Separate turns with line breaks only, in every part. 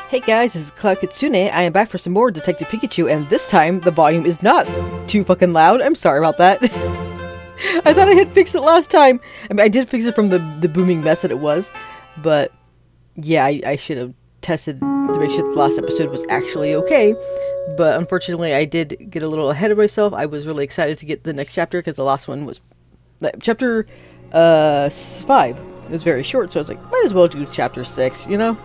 Hey guys, this is Cloud Kitsune. I am back for some more Detective Pikachu, and this time the volume is not too fucking loud. I'm sorry about that. I thought I had fixed it last time. I mean, I did fix it from the booming mess that it was, but yeah, I should have tested to make sure the last episode was actually okay. But unfortunately, I did get a little ahead of myself. I was really excited to get the next chapter because the last one was chapter 5. It was very short, so I was like, might as well do chapter 6, you know?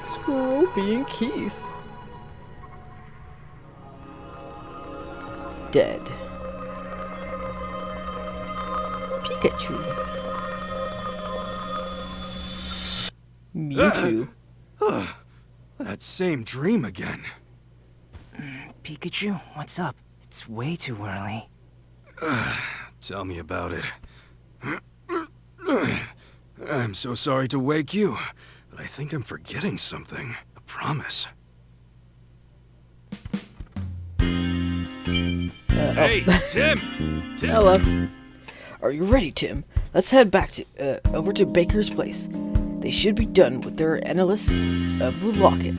Scroopy and Keith. Dead. Pikachu. Mewtwo.
That same dream again.
Pikachu, what's up? It's way too early.
Tell me about it. I'm so sorry to wake you, but I think I'm forgetting something. I promise. Hey, Tim! Tim!
Hello. Are you ready, Tim? Let's head back to over to Baker's place. They should be done with their analysis of the locket.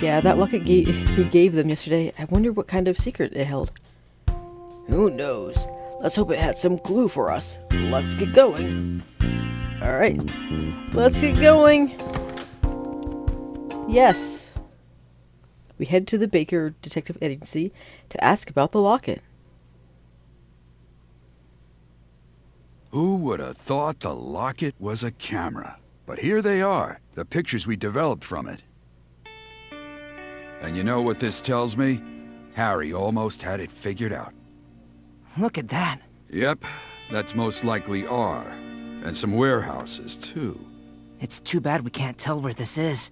Yeah, that locket he gave them yesterday. I wonder what kind of secret it held. Who knows? Let's hope it had some clue for us. Let's get going. Alright. Let's get going. Yes. We head to the Baker Detective Agency to ask about the locket.
Who would have thought the locket was a camera? But here they are, the pictures we developed from it. And you know what this tells me? Harry almost had it figured out.
Look at that.
Yep, that's most likely R. And some warehouses, too.
It's too bad we can't tell where this is.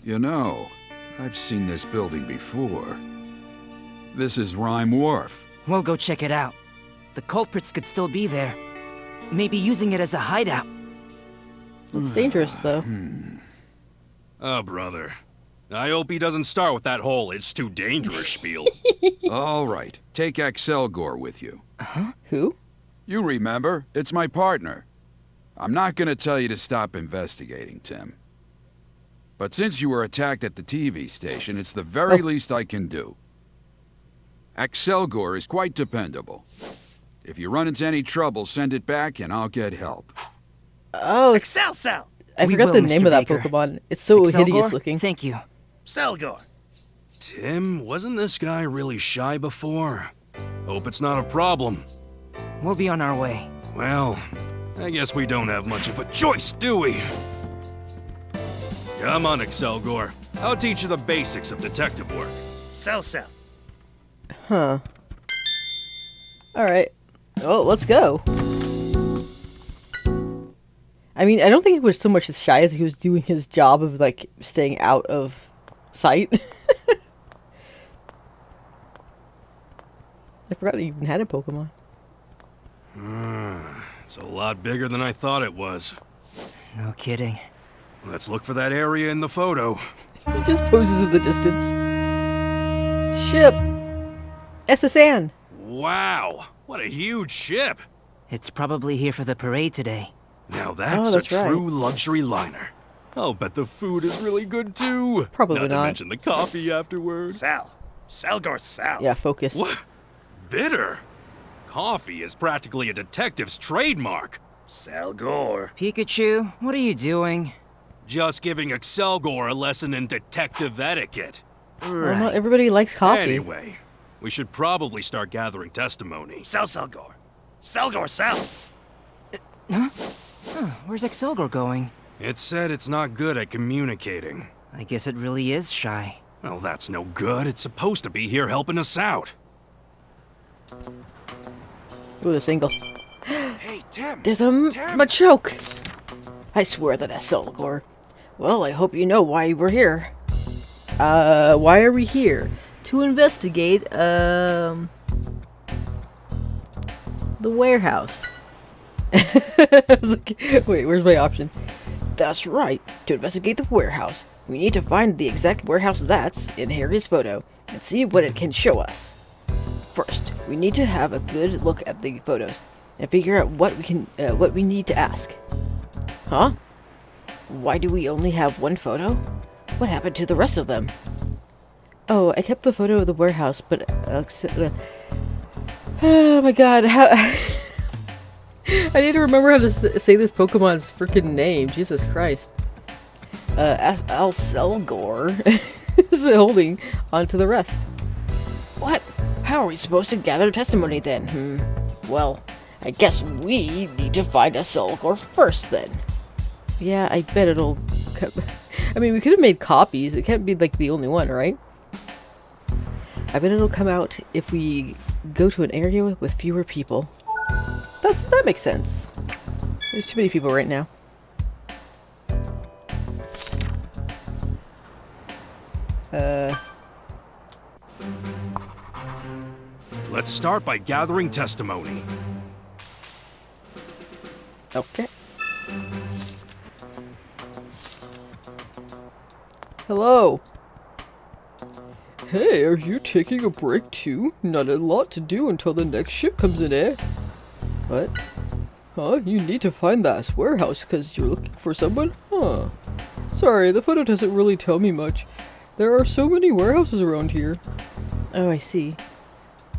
You know, I've seen this building before. This is Ryme Wharf.
We'll go check it out. The culprits could still be there. Maybe using it as a hideout.
It's dangerous, though.
Oh, brother. I hope he doesn't start with that whole "it's too dangerous" spiel.
All right, take Excelgor with you.
Huh?
Who?
You remember, it's my partner. I'm not gonna tell you to stop investigating, Tim. But since you were attacked at the TV station, it's the very least I can do. Excelgor is quite dependable. If you run into any trouble, send it back and I'll get help.
Oh,
Excel!
I
We
forgot
will,
the
Mr.
name of that
Baker.
Pokemon. It's so
Excelgor?
hideous looking.
Thank you.
Selgor!
Tim, wasn't this guy really shy before? Hope it's not a problem.
We'll be on our way.
Well, I guess we don't have much of a choice, do we? Come on, Excelgor. I'll teach you the basics of detective work.
Sell.
Huh. Alright. Well, let's go. I mean, I don't think he was so much as shy as he was doing his job of, like, staying out of sight. I forgot he even had a Pokemon.
It's a lot bigger than I thought it was.
No kidding.
Let's look for that area in the photo.
He just poses in the distance. Ship! SSN!
Wow, what a huge ship!
It's probably here for the parade today.
Now that's,
that's
a
right.
true luxury liner. I'll bet the food is really good too.
Probably
not.
not.
To mention the coffee afterwards.
Selgor.
Yeah, focus.
What? Bitter? Coffee is practically a detective's trademark.
Selgor.
Pikachu, what are you doing?
Just giving Excelgor a lesson in detective etiquette.
Well, not everybody likes coffee.
Anyway, we should probably start gathering testimony.
Selgor. Selgor, sell!
Huh? Where's Excelgor going?
It said it's not good at communicating.
I guess it really is shy.
Well, that's no good. It's supposed to be here helping us out.
Ooh, this angle.
Hey, Tim!
There's a Machoke! I swear that that's Selgor. Well, I hope you know why we're here. Why are we here? To investigate, the warehouse. I was like, wait, where's my option? That's right, to investigate the warehouse. We need to find the exact warehouse that's in Harry's photo and see what it can show us. First, we need to have a good look at the photos and figure out what we need to ask. Huh? Why do we only have one photo? What happened to the rest of them? Oh, I kept the photo of the warehouse, but oh my god, how I need to remember how to say this Pokemon's freaking name. Jesus Christ. Selgor is holding on to the rest. What? How are we supposed to gather testimony then? Well, I guess we need to find a Selgor first then. Yeah, I bet it'll... I mean, we could have made copies. It can't be, like, the only one, right? I bet it'll come out if we go to an area with fewer people. That makes sense. There's too many people right now.
Let's start by gathering testimony.
Okay. Hello. Hey, are you taking a break too? Not a lot to do until the next ship comes in, eh? What? Huh? You need to find that warehouse because you're looking for someone? Huh. Sorry, the photo doesn't really tell me much. There are so many warehouses around here. Oh, I see.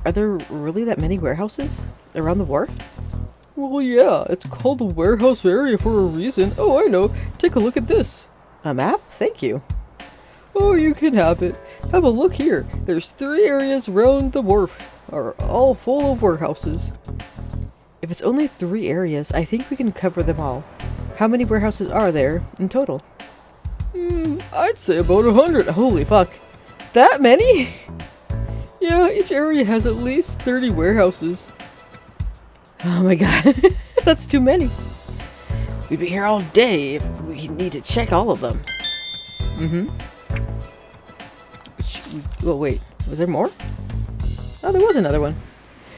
Are there really that many warehouses around the wharf? Well, yeah, it's called the warehouse area for a reason. Oh, I know. Take a look at this. A map? Thank you. Oh, you can have it. Have a look here. There's 3 areas around the wharf, are all full of warehouses. If it's only 3 areas, I think we can cover them all. How many warehouses are there in total? I'd say about 100. Holy fuck. That many? Yeah, each area has at least 30 warehouses. Oh my god. That's too many. We'd be here all day if we need to check all of them. Oh wait, was there more? Oh, there was another one.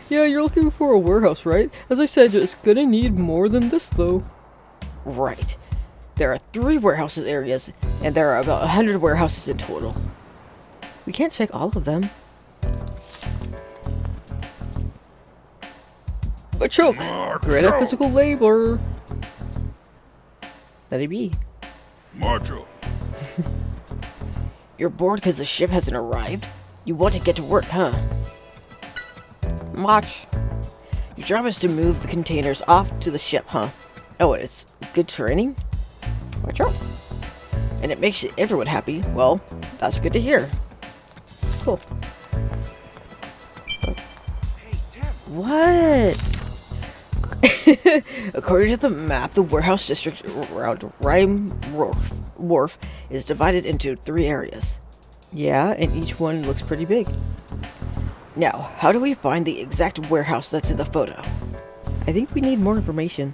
Yeah, you're looking for a warehouse, right? As I said, it's gonna need more than this though. Right. There are 3 warehouses areas, and there are about 100 warehouses in total. We can't check all of them. A choke! Great at physical labor. Let it be.
Marjo.
You're bored because the ship hasn't arrived? You want to get to work, huh? Watch. Your job is to move the containers off to the ship, huh? Oh, it's good training? Watch out. And it makes everyone happy. Well, that's good to hear. Cool.
Hey, Tim.
What? According to the map, the warehouse district around Ryme Wharf is divided into 3 areas. Yeah, and each one looks pretty big. Now, how do we find the exact warehouse that's in the photo? I think we need more information.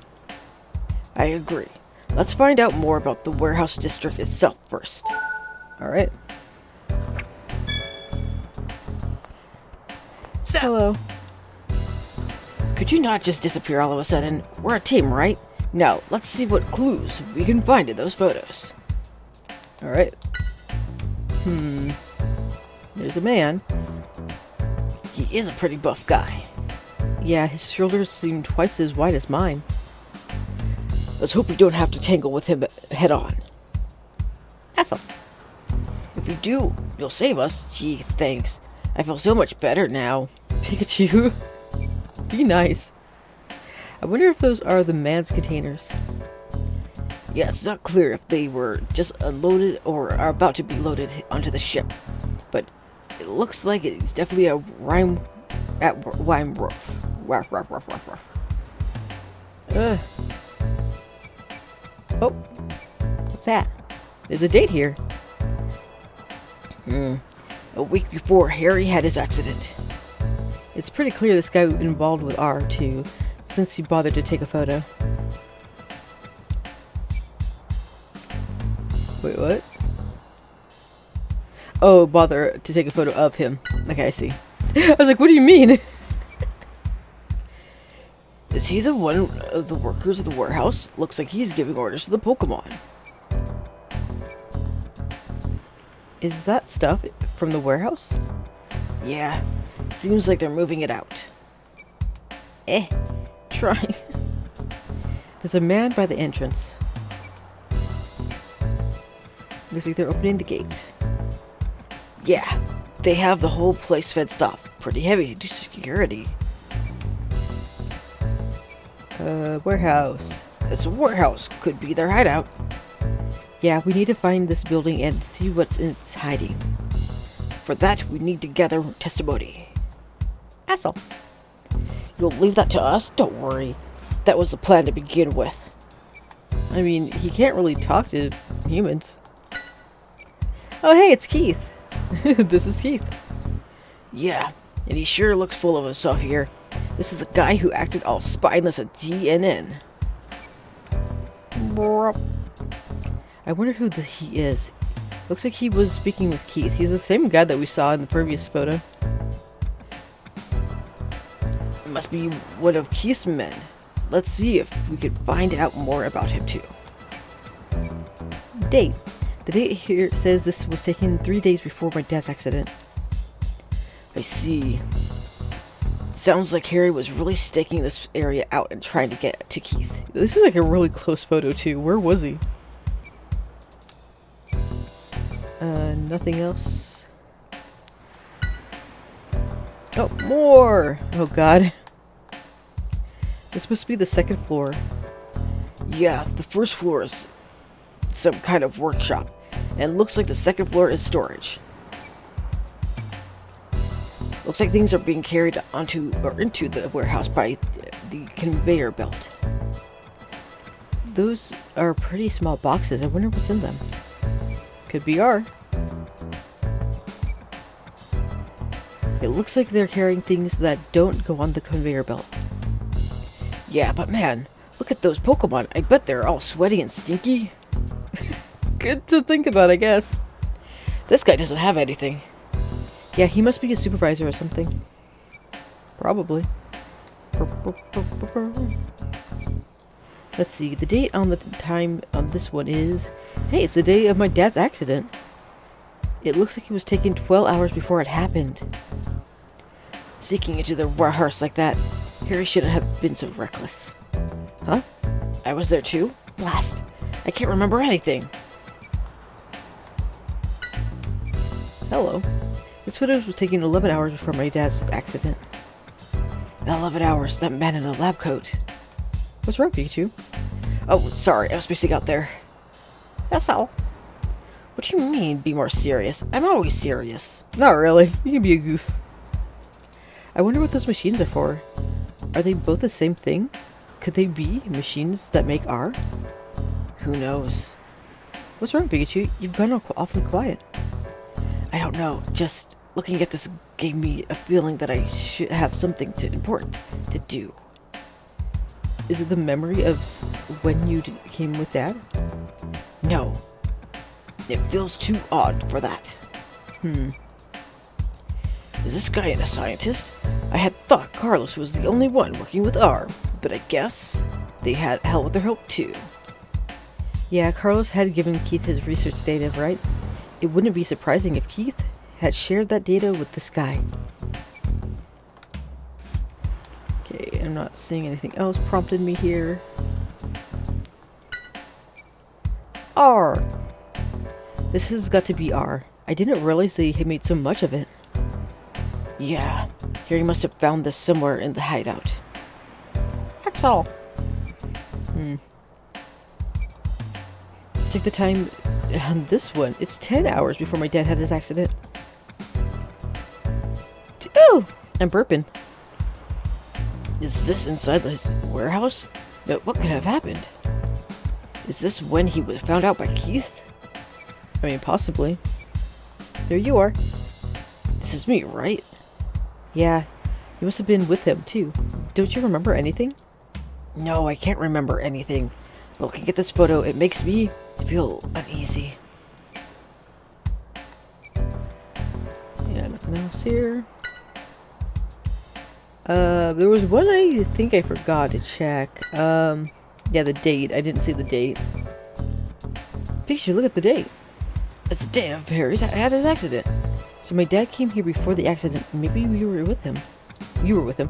I agree. Let's find out more about the warehouse district itself first. Alright. Hello. Could you not just disappear all of a sudden? We're a team, right? Now, let's see what clues we can find in those photos. Alright. There's a man. He is a pretty buff guy. Yeah, his shoulders seem twice as wide as mine. Let's hope we don't have to tangle with him head on. Awesome. If we do, you'll save us. Gee, thanks. I feel so much better now. Pikachu. Be nice. I wonder if those are the man's containers. Yeah, it's not clear if they were just unloaded or are about to be loaded onto the ship. But it looks like it's definitely a Ryme Wharf. Oh, what's that? There's a date here. A week before Harry had his accident. It's pretty clear this guy was involved with R too, since he bothered to take a photo. Wait, what? Oh, bother to take a photo of him. Okay, I see. I was like, what do you mean? Is he the one of the workers of the warehouse? Looks like he's giving orders to the Pokemon. Is that stuff from the warehouse? Yeah, seems like they're moving it out. Try. There's a man by the entrance. Looks like they're opening the gate. Yeah, they have the whole place fenced off. Pretty heavy security. Warehouse. This warehouse could be their hideout. Yeah, we need to find this building and see what's in its hiding. For that, we need to gather testimony. Asshole. You'll leave that to us? Don't worry. That was the plan to begin with. I mean, he can't really talk to humans. Oh, hey, it's Keith. This is Keith. Yeah, and he sure looks full of himself here. This is the guy who acted all spineless at GNN. I wonder who he is. Looks like he was speaking with Keith. He's the same guy that we saw in the previous photo. It must be one of Keith's men. Let's see if we can find out more about him too. Date. The date here says this was taken 3 days before my dad's accident. I see. Sounds like Harry was really staking this area out and trying to get to Keith. This is like a really close photo too. Where was he? Nothing else. Oh, more! Oh god. This must be the second floor. Yeah, the first floor is some kind of workshop. And looks like the second floor is storage. Looks like things are being carried onto or into the warehouse by the conveyor belt. Those are pretty small boxes. I wonder what's in them. Could be R. It looks like they're carrying things that don't go on the conveyor belt. Yeah, but man, look at those Pokemon. I bet they're all sweaty and stinky. Good to think about, I guess. This guy doesn't have anything. Yeah, he must be a supervisor or something. Probably. Let's see, the date on the time on this one is... Hey, it's the day of my dad's accident. It looks like it was taken 12 hours before it happened. Sneaking into the warehouse like that, Harry shouldn't have been so reckless. Huh? I was there too? Blast. I can't remember anything. Hello. This photo was taken 11 hours before my dad's accident. 11 hours, that man in a lab coat. What's wrong, Pikachu? Oh, sorry, I was spacing out there. That's all. What do you mean, be more serious? I'm always serious. Not really. You can be a goof. I wonder what those machines are for. Are they both the same thing? Could they be machines that make R? Who knows? What's wrong, Pikachu? You've gone awfully quiet. I don't know. Just looking at this gave me a feeling that I should have something important to do. Is it the memory of when you came with Dad? No. It feels too odd for that. Is this guy a scientist? I had thought Carlos was the only one working with R, but I guess they had hell with their help too. Yeah, Carlos had given Keith his research data, right? It wouldn't be surprising if Keith had shared that data with this guy. Okay, I'm not seeing anything else prompted me here. R! This has got to be R. I didn't realize they had made so much of it. Yeah, Harry must have found this somewhere in the hideout. That's all. Check the time on this one. It's 10 hours before my dad had his accident. Oh! I'm burping. Is this inside his warehouse? No, what could have happened? Is this when he was found out by Keith? I mean, possibly. There you are. This is me, right? Yeah, you must have been with him, too. Don't you remember anything? No, I can't remember anything. But looking at this photo, it makes me feel uneasy. Yeah, nothing else here. There was one I think I forgot to check. Yeah, the date. I didn't see the date. Picture, look at the date. It's the day of Harry's had his accident. So my dad came here before the accident. Maybe we were with him. You were with him.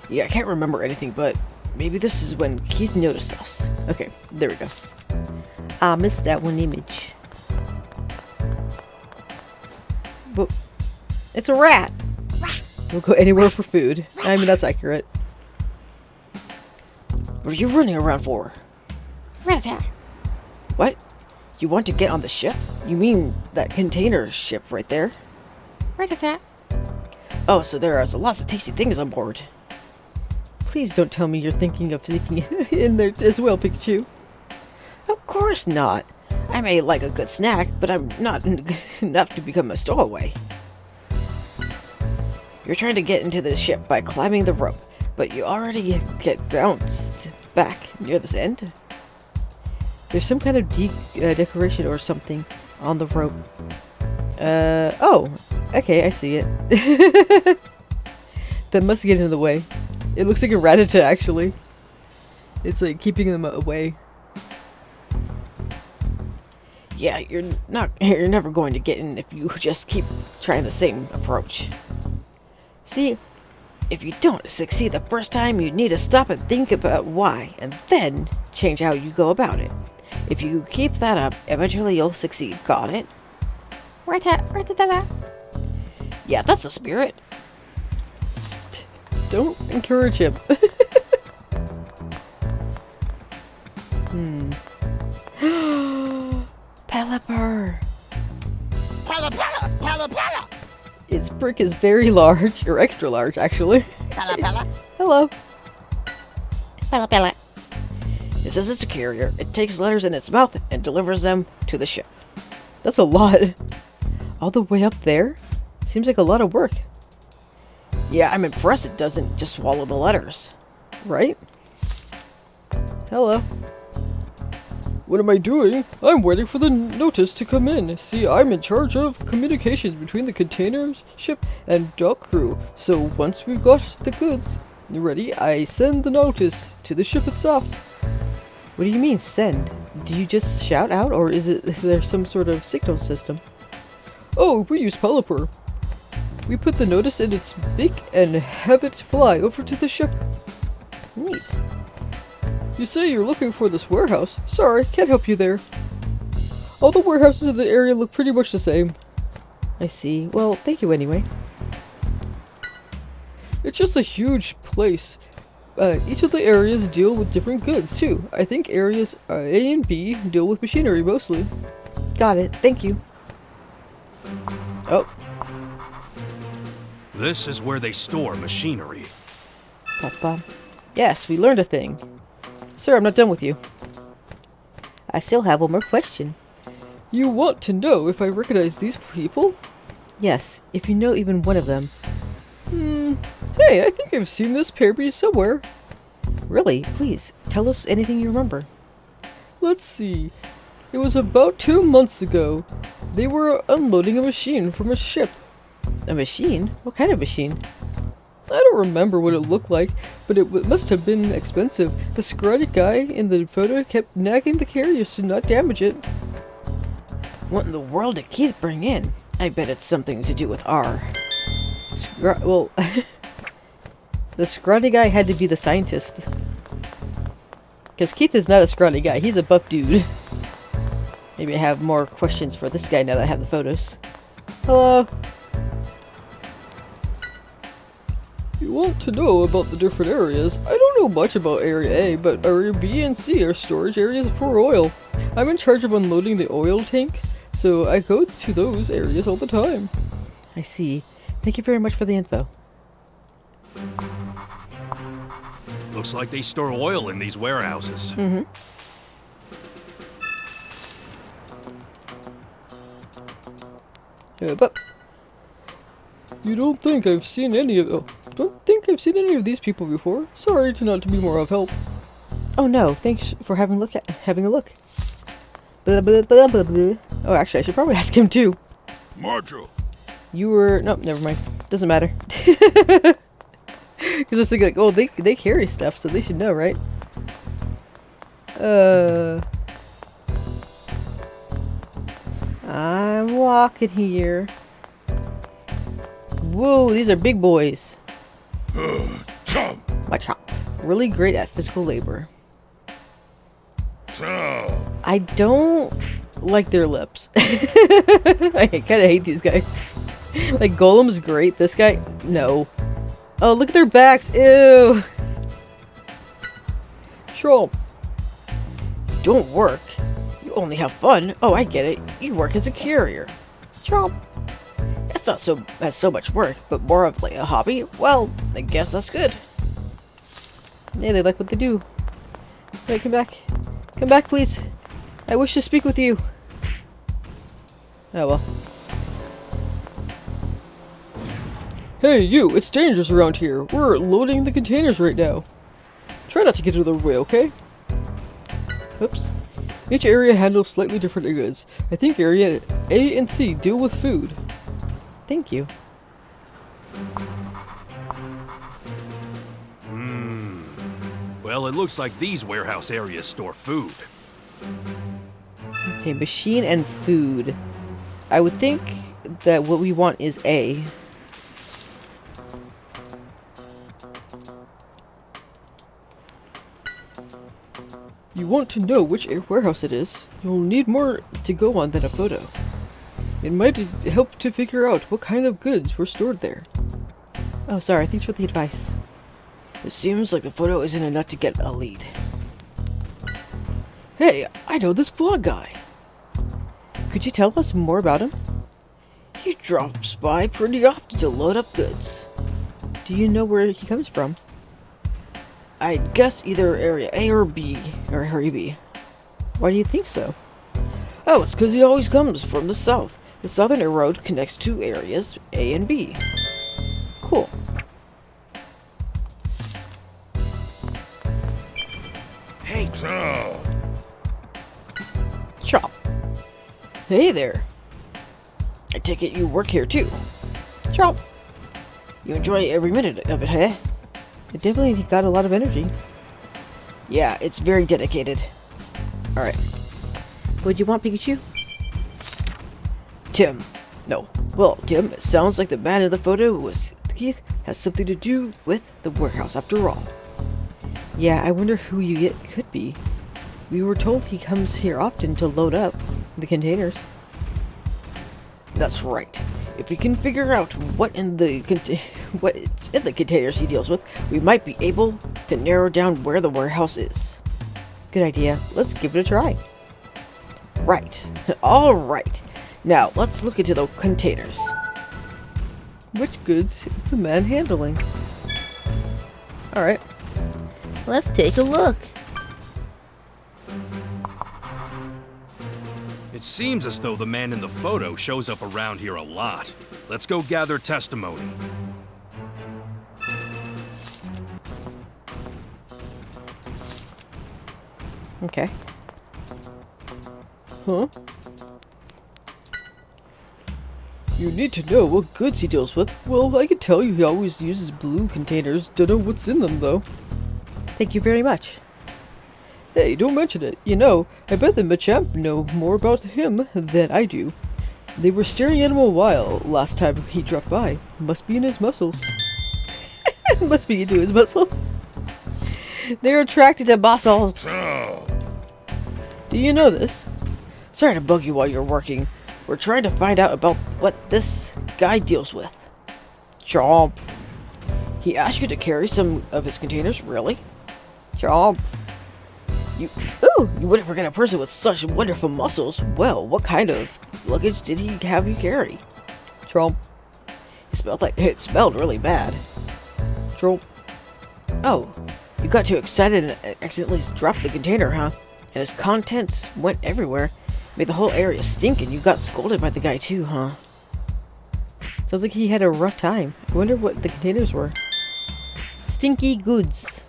Yeah, I can't remember anything, but maybe this is when Keith noticed us. Okay, there we go. I missed that one image. But it's a rat. We'll go anywhere for food. I mean, that's accurate. What are you running around for? Rat-a-tat. What? You want to get on the ship? You mean that container ship right there? Rat-a-tat. Oh, so there are lots of tasty things on board. Please don't tell me you're thinking of sneaking in there as well, Pikachu. Of course not. I may like a good snack, but I'm not enough to become a stowaway. You're trying to get into the ship by climbing the rope, but you already get bounced back near this end. There's some kind of decoration or something on the rope. Oh, okay, I see it. That must get in the way. It looks like a Rattata, actually. It's like keeping them away. Yeah, you're never going to get in if you just keep trying the same approach. See, if you don't succeed the first time, you need to stop and think about why, and then change how you go about it. If you keep that up, eventually you'll succeed. Got it? Right-ta-ta-ta. Yeah, that's the spirit. Don't encourage him. Pelipper.
Pala!
Its brick is very large, or extra large, actually.
Pala!
Hello.
Pala!
It says it's a carrier. It takes letters in its mouth and delivers them to the ship. That's a lot. All the way up there? Seems like a lot of work. Yeah, I'm impressed it doesn't just swallow the letters. Right? Hello. What am I doing? I'm waiting for the notice to come in. See, I'm in charge of communications between the container ship and dock crew. So once we've got the goods ready, I send the notice to the ship itself. What do you mean, send? Do you just shout out, or is there some sort of signal system? Oh, we use Pelipper. We put the notice in its beak and have it fly over to the ship. Neat. You say you're looking for this warehouse. Sorry, can't help you there. All the warehouses in the area look pretty much the same. I see. Well, thank you anyway. It's just a huge place. Each of the areas deal with different goods, too. I think areas A and B deal with machinery mostly. Got it. Thank you. Oh.
This is where they store machinery.
Papa. Yes, we learned a thing. Sir, I'm not done with you. I still have one more question. You want to know if I recognize these people? Yes, if you know even one of them. Hey, I think I've seen this pair somewhere. Really? Please, tell us anything you remember. Let's see. It was about 2 months ago. They were unloading a machine from a ship. A machine? What kind of machine? I don't remember what it looked like, but it must have been expensive. The scrawny guy in the photo kept nagging the carriers to not damage it. What in the world did Keith bring in? I bet it's something to do with R. Well, the scrawny guy had to be the scientist. Because Keith is not a scrawny guy, he's a buff dude. Maybe I have more questions for this guy now that I have the photos. Hello? You want to know about the different areas? I don't know much about Area A, but Area B and C are storage areas for oil. I'm in charge of unloading the oil tanks, so I go to those areas all the time. I see. Thank you very much for the info.
Looks like they store oil in these warehouses.
Mm-hmm. But you don't think I've seen any of these people before? Sorry to not to be more of help. Oh no, thanks for having a look. Blah, blah, blah, blah, blah. Oh, actually, I should probably ask him too.
Marjo.
You were nope, never mind. Doesn't matter. Because I was thinking like, oh, they carry stuff, so they should know, right? I'm walking here. Whoa, these are big boys.
Chomp!
My chomp. Really great at physical labor.
Chomp!
I don't like their lips. I kind of hate these guys. Like, Golem's great. This guy, no. Oh, look at their backs. Ew. Trump. Don't work. You only have fun. Oh, I get it. You work as a carrier. Trump. It's not so much work, but more of like a hobby. Well, I guess that's good. Hey, they like what they do. Hey, come back. Come back, please. I wish to speak with you. Oh, well. Hey, you! It's dangerous around here. We're loading the containers right now. Try not to get in the way, okay? Oops. Each area handles slightly different goods. I think area A and C deal with food. Thank you.
Well, it looks like these warehouse areas store food.
Okay, machine and food. I would think that what we want is A. You want to know which warehouse it is? You'll need more to go on than a photo. It might help to figure out what kind of goods were stored there. Oh, sorry. Thanks for the advice. It seems like the photo isn't enough to get a lead. Hey, I know this blog guy. Could you tell us more about him? He drops by pretty often to load up goods. Do you know where he comes from? I'd guess either area A or B, or area B. Why do you think so? Oh, it's because he always comes from the south. The southern road connects two areas, A and B. Cool.
Hey,
Chop. Hey there. I take it you work here too. Chop. You enjoy every minute of it, huh? It definitely got a lot of energy. Yeah, it's very dedicated. Alright. What'd you want, Pikachu? Tim. No. Well, Tim, it sounds like the man in the photo was Keith has something to do with the warehouse after all. Yeah, I wonder who you could be. We were told he comes here often to load up the containers. That's right. If we can figure out what it's in the containers he deals with, we might be able to narrow down where the warehouse is. Good idea. Let's give it a try. Right. All right. Now, let's look into the containers. Which goods is the man handling? Alright. Let's take a look.
It seems as though the man in the photo shows up around here a lot. Let's go gather testimony.
Okay. Huh? You need to know what goods he deals with. Well, I can tell you he always uses blue containers. Don't know what's in them, though. Thank you very much. Hey, don't mention it. You know, I bet the Machamp know more about him than I do. They were staring at him a while last time he dropped by. Must be in his muscles. Must be into his muscles. They're attracted to muscles. Do you know this? Sorry to bug you while you're working. We're trying to find out about what this guy deals with. Chomp. He asked you to carry some of his containers? Really? Chomp. You wouldn't forget a person with such wonderful muscles. Well, what kind of luggage did he have you carry? Chomp. It smelled really bad. Chomp. Oh, you got too excited and accidentally dropped the container, huh? And its contents went everywhere. Made the whole area stink, and you got scolded by the guy too, huh? Sounds like he had a rough time. I wonder what the containers were. Stinky goods.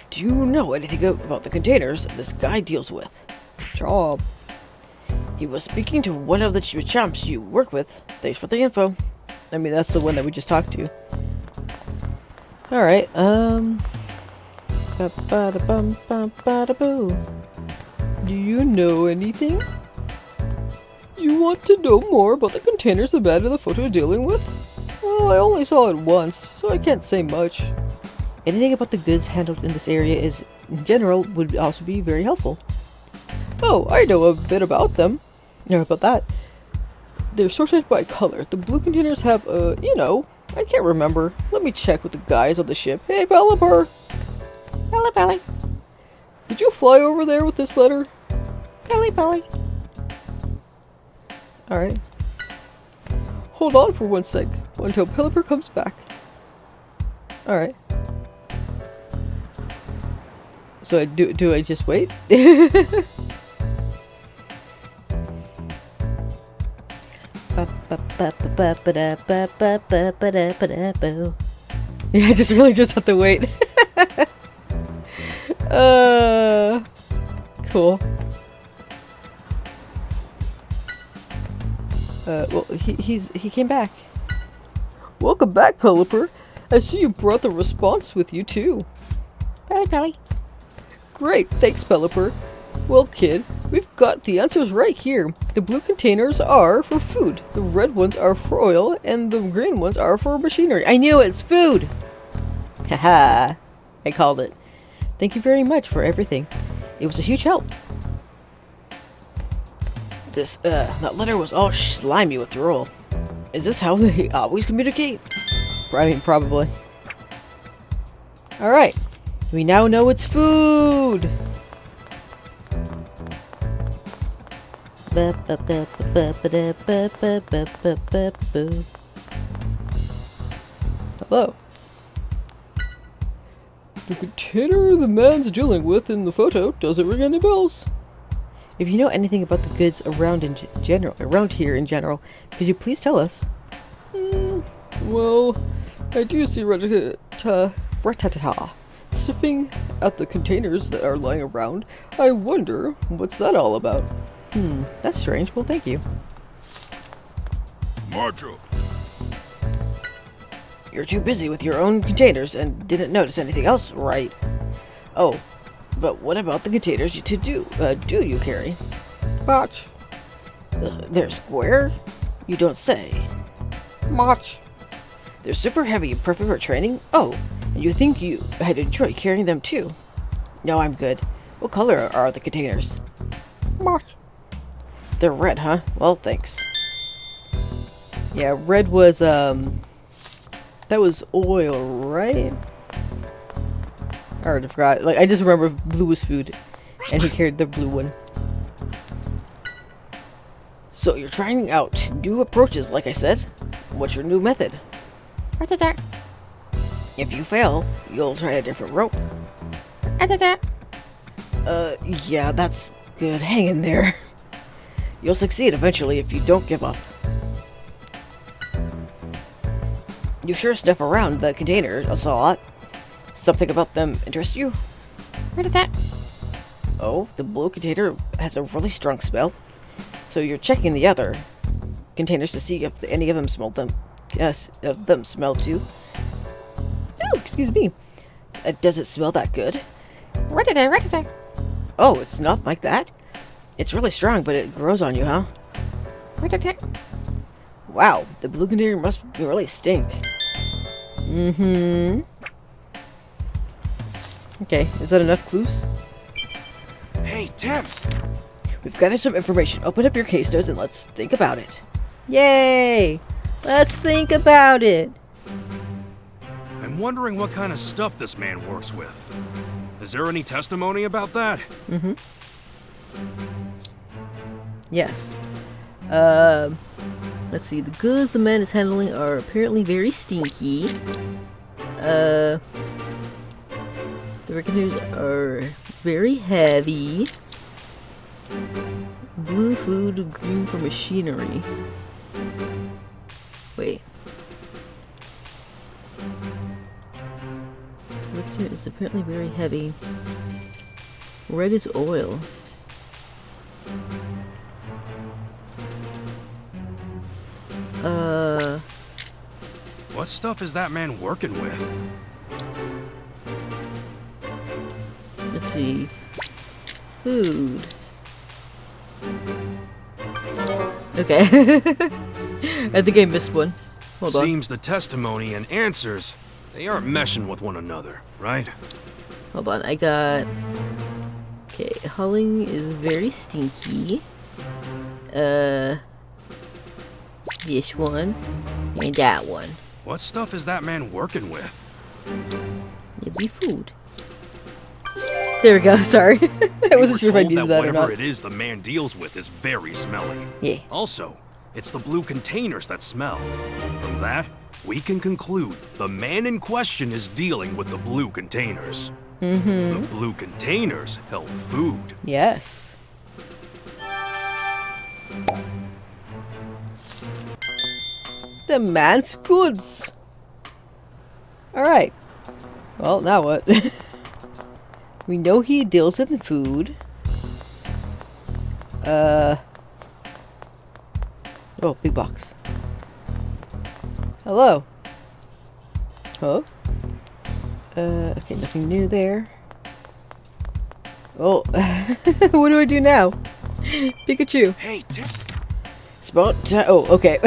Do you know anything about the containers this guy deals with? Job. He was speaking to one of the champs you work with. Thanks for the info. I mean, that's the one that we just talked to. Alright, Ba-ba-da-bum-bum-ba-da-boo. Do you know anything? You want to know more about the containers the man in the photo is dealing with? Well, I only saw it once, so I can't say much. Anything about the goods handled in this area is, in general, would also be very helpful. Oh, I know a bit about them. No, about that. They're sorted by color. The blue containers have, you know, I can't remember. Let me check with the guys on the ship. Hey, Pelipper!
Belly, belly.
Did you fly over there with this letter?
Belly, belly.
Alright. Hold on for 1 sec until Pelipper comes back. Alright. So do I just wait? Yeah, I just really just have to wait. Cool. Well, he came back. Welcome back, Pelipper. I see you brought the response with you too.
Belly, belly.
Great, thanks, Pelipper. Well, kid, we've got the answers right here. The blue containers are for food, the red ones are for oil, and the green ones are for machinery. I knew it's food! Haha, I called it. Thank you very much for everything. It was a huge help. That letter was all slimy with drool. Is this how they always communicate? I mean, probably. Alright, we now know it's food! Hello. The container the man's dealing with in the photo doesn't ring any bells. If you know anything about the goods around here in general, could you please tell us? Well, I do see Ratata sniffing at the containers that are lying around. I wonder what's that all about. That's strange. Well, thank you.
Marshal.
You're too busy with your own containers and didn't notice anything else, right? Oh, but what about the containers you do you carry? Much. They're square? You don't say. Much. They're super heavy and perfect for training? Oh, and you think I'd enjoy carrying them too? No, I'm good. What color are the containers? Much. They're red, huh? Well, thanks. Yeah, red was, that was oil, right? I already forgot. Like, I just remember blue was food, and he carried the blue one. So you're trying out new approaches, like I said. What's your new method?
Ratata.
If you fail, you'll try a different rope.
Ratata.
Yeah, that's good. Hang in there. You'll succeed eventually if you don't give up. You sure sniff around the containers a lot. Something about them interest you?
Ratata.
Oh, the blue container has a really strong smell. So you're checking the other containers to see if any of them smell them. Yes, of them smell too. Oh, excuse me. Does it smell that good?
Ratata, ratata.
Oh, it's not like that. It's really strong, but it grows on you, huh?
Ratata.
Wow, the blue container must really stink. Okay, is that enough clues?
Hey, Tim!
We've gathered some information. Open up your case notes and let's think about it. Yay! Let's think about it!
I'm wondering what kind of stuff this man works with. Is there any testimony about that?
Yes. Let's see. The goods the man is handling are apparently very stinky. The reckoners are very heavy. Blue food, green for machinery. Wait. Reckoner is apparently very heavy. Red is oil.
What stuff is that man working with?
see. Food. Okay. I think I missed one. Hold on.
Seems the testimony and answers, they aren't meshing with one another, right?
Hold on, I got... Okay, hulling is very stinky. This one. And that one.
What stuff is that man working with?
It'd be food. There we go, sorry. I wasn't sure if I
told
needed that or
whatever
not.
it is the man deals with is very smelly.
Yeah.
Also, it's the blue containers that smell. From that, we can conclude the man in question is dealing with the blue containers. The blue containers held food.
Yes. The man's goods. Alright. Well, now what? We know he deals in food. Oh, big box. Hello. Huh? Okay, nothing new there. Oh, what do I do now? Pikachu.
Hey, Tim.
It's about time. Oh, okay.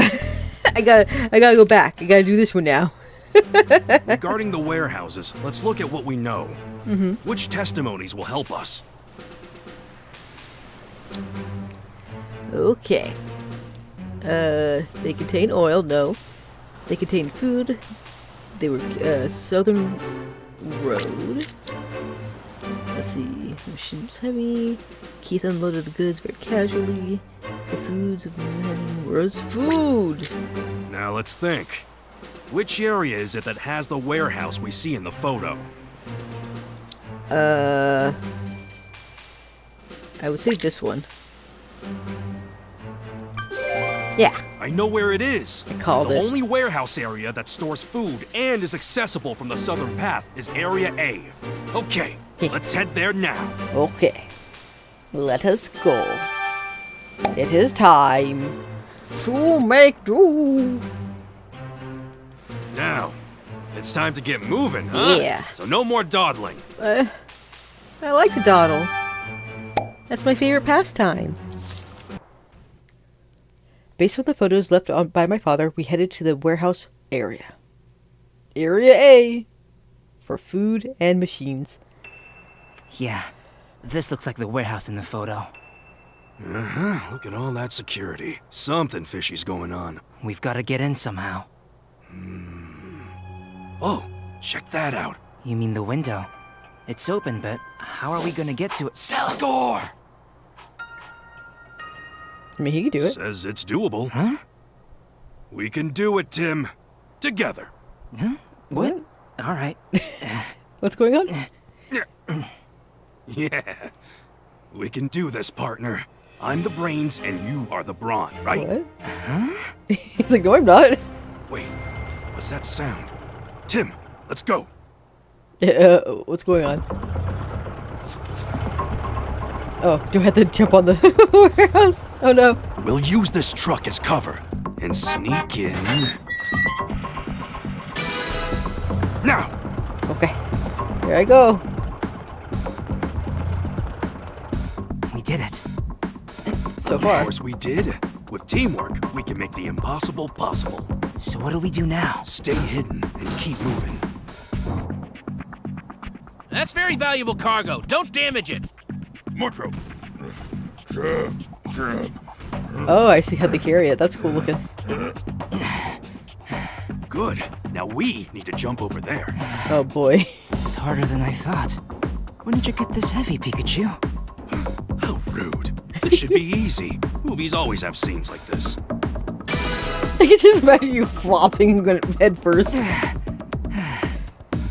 I gotta go back. I gotta do this one now.
Regarding the warehouses, let's look at what we know. Which testimonies will help us?
Okay. They contain oil. No. They contain food. They were Southern Road. Let's see. Machine was heavy. Keith unloaded the goods very casually. The foods of the man was food.
Now let's think. Which area is it that has the warehouse we see in the photo?
I would say this one. Yeah.
I know where it is.
I called
the
it.
only warehouse area that stores food and is accessible from the southern path is Area A. Okay, let's head there now.
Okay. Let us go. It is time to make do.
Now, it's time to get moving, huh?
Yeah.
So no more dawdling.
I like to dawdle. That's my favorite pastime. Based on the photos left on by my father, we headed to the warehouse area. Area A for food and machines.
Yeah, this looks like the warehouse in the photo.
Look at all that security. Something fishy's going on.
We've got to get in somehow.
Oh, check that out.
You mean the window? It's open, but how are we gonna get to it?
Salgor!
I mean, he could do it.
Says it's doable.
Huh?
We can do it, Tim. Together.
Huh? What? All right.
What's going on?
Yeah. We can do this, partner. I'm the brains and you are the brawn, right?
What? He's like, no, I'm not.
Wait, what's that sound? Tim, let's go.
What's going on? Oh, do I have to jump on the warehouse? Oh no.
We'll use this truck as cover and sneak in. Now!
Okay. Here I go.
We did it.
So
Of
far.
course we did. With teamwork, we can make the impossible possible.
So what do we do now?
Stay hidden and keep moving.
That's very valuable cargo. Don't damage it.
Motro.
Oh, I see how they carry it. That's cool looking.
Good. Now we need to jump over there.
Oh boy.
This is harder than I thought. When did you get this heavy, Pikachu?
How rude. This should be easy. Movies always have scenes like this.
I can just imagine you flopping and going head first.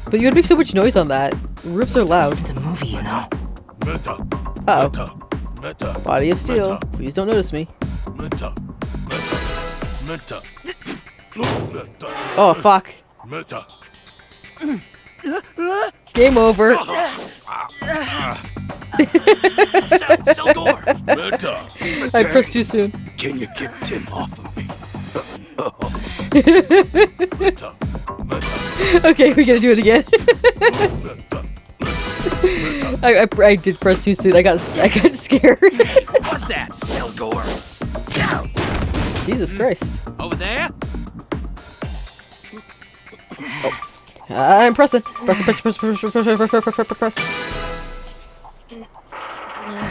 But you would make so much noise on that. Roofs are loud.
It's a movie, you know.
Uh-oh. Body of steel. Please don't notice me. Oh, fuck. Game over.
Selgor!
I pressed too soon.
Can you get Tim off of me?
Okay, we gotta do it again. I did press too soon. I got scared.
What was that?
Selgor! Sel!
Jesus Christ.
Over there?
I'm pressing. Press.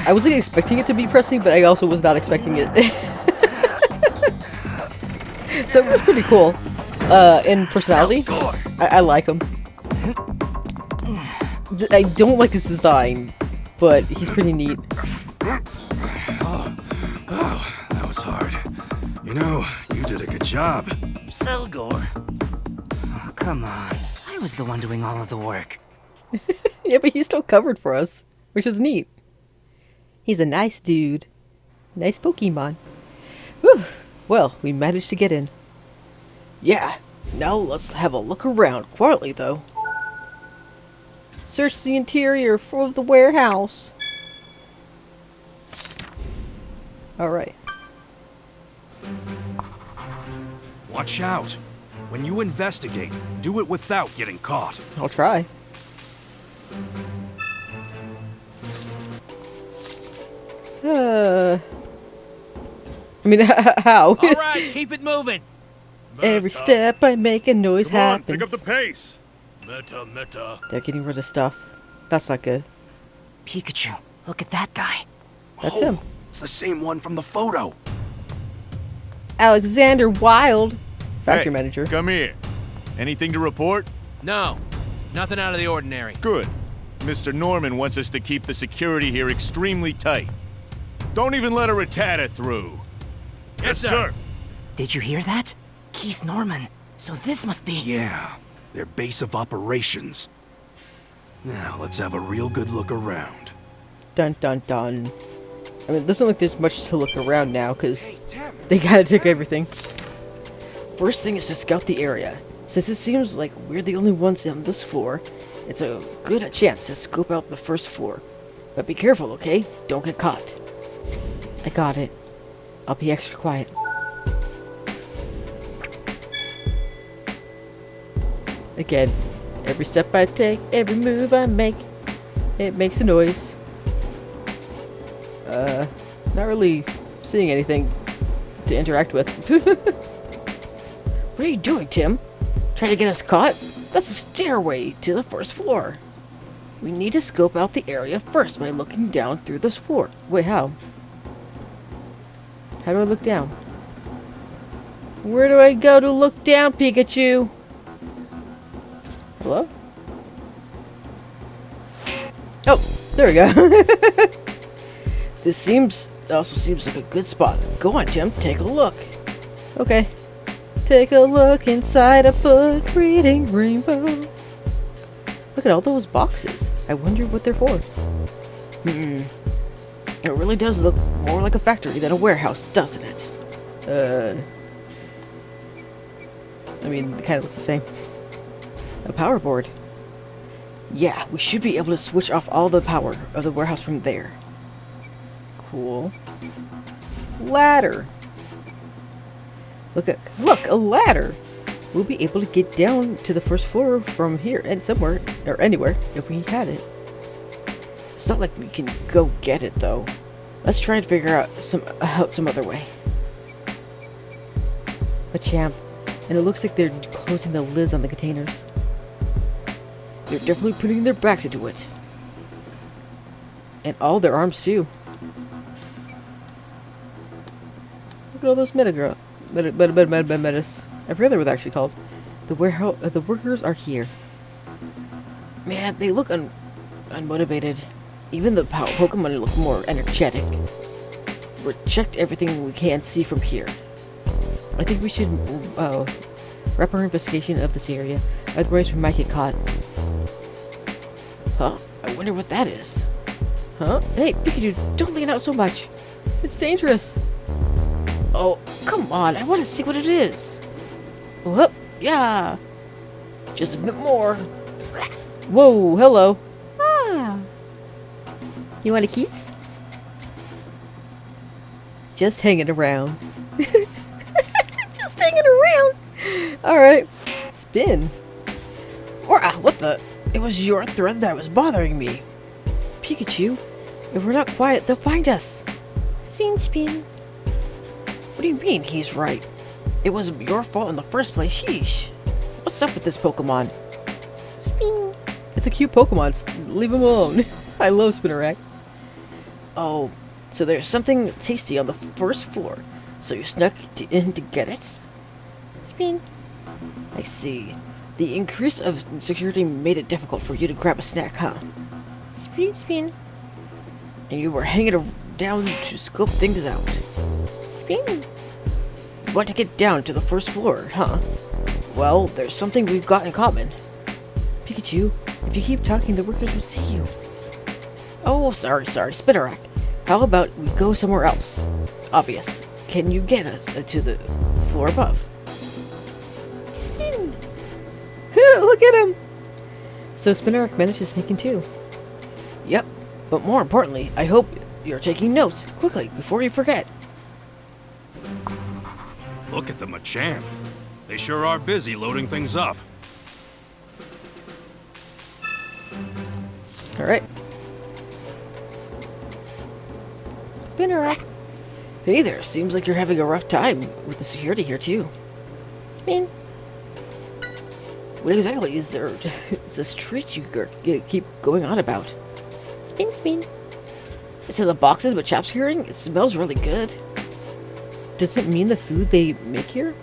I wasn't expecting it to be pressing, but I also was not expecting it. So it was pretty cool. In personality, I like him. I don't like his design, but he's pretty neat.
That was hard. You know, you did a good job.
Selgor! Oh, come on. I was the one doing all of the work.
Yeah, but he's still covered for us, which is neat. He's a nice dude. Nice Pokemon. Whew. Well, we managed to get in. Yeah, now let's have a look around quietly, though. Search the interior of the warehouse. Alright.
Watch out. When you investigate, do it without getting caught.
I'll try. I mean, how?
All right, keep it moving.
Every step I make, a noise happens.
Pick up the pace.
Meta.
They're getting rid of stuff. That's not good.
Pikachu, look at that guy.
That's him.
It's the same one from the photo.
Alexander Wild, factory
Hey,
manager.
Come here. Anything to report?
No, nothing out of the ordinary.
Good. Mr. Norman wants us to keep the security here extremely tight. Don't even let a Rattata through.
Yes, sir.
Did you hear that? Keith Norman. So this must be...
Yeah, their base of operations. Now, let's have a real good look around.
Dun dun dun. I mean, it doesn't look like there's much to look around now, because
Hey, Tim.
they gotta take everything. First thing is to scout the area. Since it seems like we're the only ones on this floor, it's a good chance to scope out the first floor. But be careful, okay? Don't get caught. I got it. I'll be extra quiet. Again, every step I take, every move I make, it makes a noise. Not really seeing anything to interact with. What are you doing, Tim? Trying to get us caught? That's a stairway to the first floor. We need to scope out the area first by looking down through this floor. Wait, how? How do I look down? Where do I go to look down, Pikachu? Hello? Oh, there we go. This also seems like a good spot. Go on, Tim, take a look. Okay. Take a look inside a book reading rainbow. Look at all those boxes. I wonder what they're for. It really does look more like a factory than a warehouse, doesn't it? I mean, they kind of look the same. A power board. Yeah, we should be able to switch off all the power of the warehouse from there. Cool. Ladder. Look, a ladder. We'll be able to get down to the first floor from here and somewhere or anywhere if we had it. It's not like we can go get it though. Let's try and figure out some other way. A champ, and it looks like they're closing the lids on the containers. They're definitely putting their backs into it. And all their arms too. Look at all those metas. I forget what they're actually called. The warehouse. The workers are here. Man, they look unmotivated. Even the Pokemon look more energetic. We've checked everything we can see from here. I think we should wrap our investigation of this area. Otherwise, we might get caught. Huh? I wonder what that is. Huh? Hey, Pikachu, don't lean out so much. It's dangerous. Oh, come on. I want to see what it is. Whoop. Yeah. Just a bit more. Whoa, hello. Ah. You want a kiss? Just hanging around. Just hanging around. Alright. Spin. What the? It was your thread that was bothering me. Pikachu. If we're not quiet, they'll find us.
Spin, spin.
What do you mean he's right? It wasn't your fault in the first place. Sheesh. What's up with this Pokemon?
Spin.
It's a cute Pokemon. Leave him alone. I love Spinnerack. Oh, so there's something tasty on the first floor. So you snuck in to get it?
Spin.
I see. The increase of security made it difficult for you to grab a snack, huh?
Spin, spin.
And you were hanging down to scope things out.
Spin.
You want to get down to the first floor, huh? Well, there's something we've got in common. Pikachu, if you keep talking, the workers will see you. Oh, sorry, Spinnerack. How about we go somewhere else? Obvious. Can you get us to the floor above?
Spin.
Look at him! So Spinnerack managed to sneak in too. Yep, but more importantly, I hope you're taking notes. Quickly, before you forget.
Look at the Machamp. They sure are busy loading things up.
Alright.
Spinnerack.
Hey there, seems like you're having a rough time with the security here too.
Spin.
What exactly is there? Is this treat you keep going on about?
Spin, spin.
It's in the boxes, but Chap's hearing it smells really good. Does it mean the food they make here?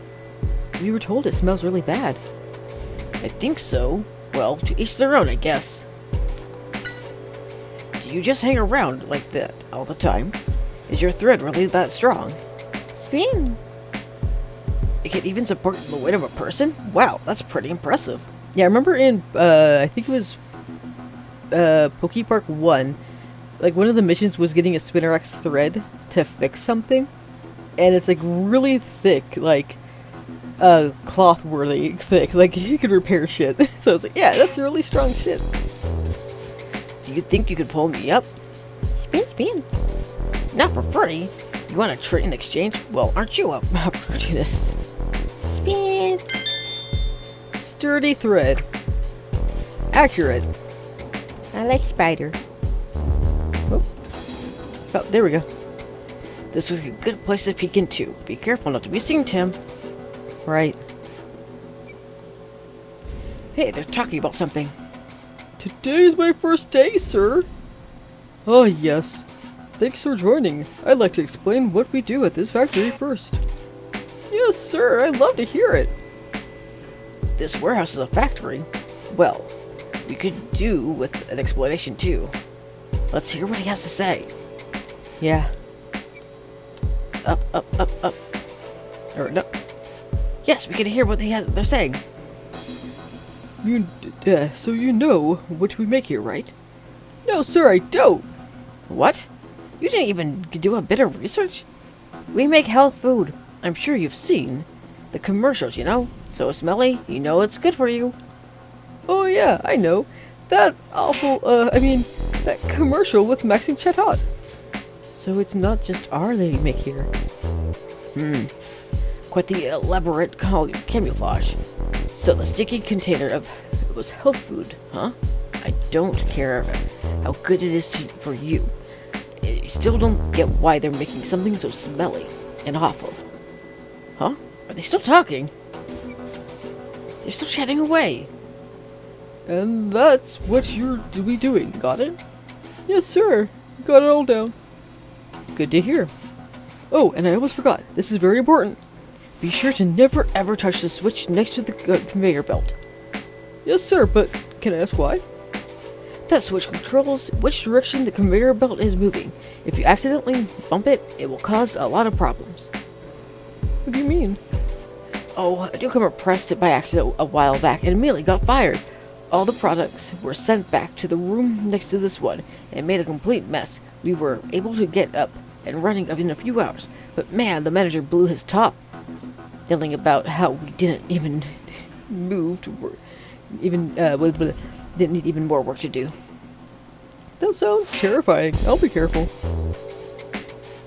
We were told it smells really bad. I think so. Well, to each their own, I guess. Do you just hang around like that all the time? Is your thread really that strong?
Spin.
It can even support the weight of a person? Wow, that's pretty impressive. Yeah, I remember in, I think it was, Poke Park 1, like, one of the missions was getting a Spinnerack's thread to fix something, and it's, like, really thick, like, cloth-worthy thick, like, you could repair shit. So I was like, yeah, that's really strong shit. Do you think you could pull me up?
Spin, spin.
Not for free. You want a treat in exchange? Well, aren't you up to this?
Spin.
Sturdy thread. Accurate.
I like spider.
Oh, there we go. This was a good place to peek into. Be careful not to be seen, Tim. Right. Hey, they're talking about something. Today's my first day, sir. Oh, yes. Thanks for joining. I'd like to explain what we do at this factory first. Yes, sir. I'd love to hear it. This warehouse is a factory. Well, we could do with an explanation, too. Let's hear what he has to say. Yeah. Up. Or no. Yes, we can hear what they're saying. So you know what we make here, right? No, sir, I don't. What? You didn't even do a bit of research? We make health food. I'm sure you've seen the commercials, you know? So smelly, you know it's good for you. Oh yeah, I know. That awful, that commercial with Max and Chatot. So it's not just R they make here. Quite the elaborate camouflage. So the sticky container of it was health food, huh? I don't care how good it is for you. I still don't get why they're making something so smelly and awful. Huh? Are they still talking? They're still chatting away. And that's what you're doing, got it? Yes, sir. Got it all down. Good to hear. Oh, and I almost forgot. This is very important. Be sure to never ever touch the switch next to the conveyor belt. Yes, sir, but can I ask why? That switch controls which direction the conveyor belt is moving. If you accidentally bump it, it will cause a lot of problems. What do you mean? Oh, a newcomer pressed it by accident a while back and immediately got fired. All the products were sent back to the room next to this one and made a complete mess. We were able to get up and running in a few hours, but man, the manager blew his top, yelling about how we didn't even move to work, didn't need even more work to do. That sounds terrifying. I'll be careful.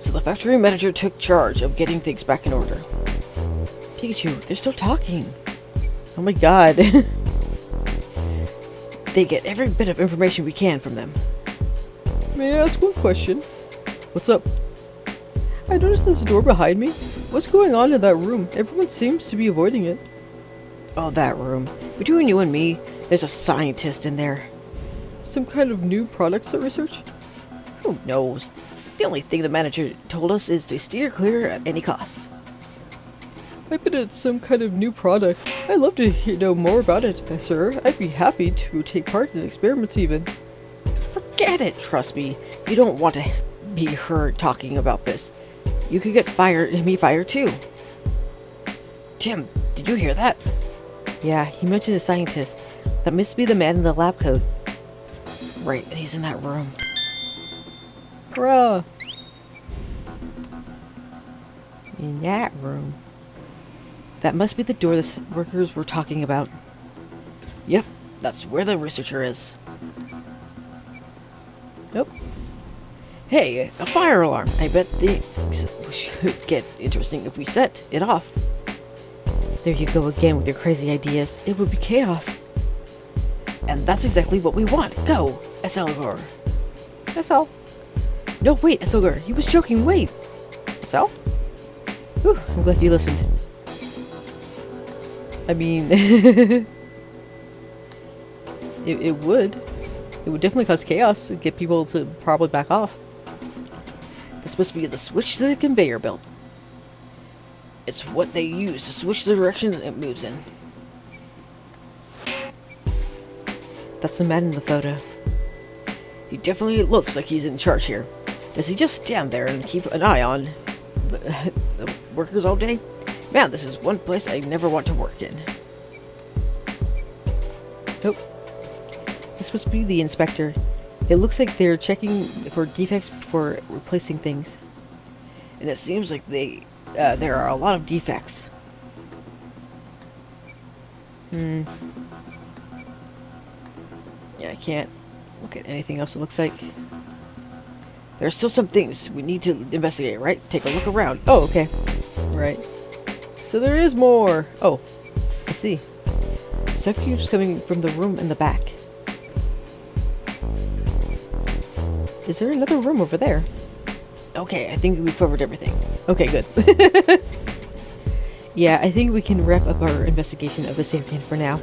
So the factory manager took charge of getting things back in order. Pikachu, they're still talking. Oh my god. They get every bit of information we can from them. May I ask one question? What's up? I noticed this door behind me. What's going on in that room? Everyone seems to be avoiding it. Oh, that room. Between you and me, there's a scientist in there. Some kind of new products at research? Who knows? The only thing the manager told us is to steer clear at any cost. I bet it's some kind of new product. I'd love to know more about it, sir. I'd be happy to take part in experiments even. Forget it, trust me. You don't want to be heard talking about this. You could get me fired too. Tim, did you hear that? Yeah, he mentioned a scientist. That must be the man in the lab coat. Right, he's in that room. Bruh. In that room. That must be the door the workers were talking about. Yep, that's where the researcher is. Nope. Hey, a fire alarm. I bet things should get interesting if we set it off. There you go again with your crazy ideas. It would be chaos. And that's exactly what we want. Go, SLGOR. SL? No, wait, SLGOR. He was joking. Wait. SL? Whew, I'm glad you listened. I mean, it would. It would definitely cause chaos and get people to probably back off. This must be the switch to the conveyor belt. It's what they use to switch the direction it moves in. That's the man in the photo. He definitely looks like he's in charge here. Does he just stand there and keep an eye on the workers all day? Man, this is one place I never want to work in. Nope. This must be the inspector. It looks like they're checking for defects before replacing things. And it seems like there are a lot of defects. Yeah, I can't look at anything else it looks like. There's still some things we need to investigate, right? Take a look around. Oh, okay. Right. So there is more. Oh, I see. Stuff keeps coming from the room in the back. Is there another room over there? Okay, I think we've covered everything. Okay, good. Yeah, I think we can wrap up our investigation of the safety for now.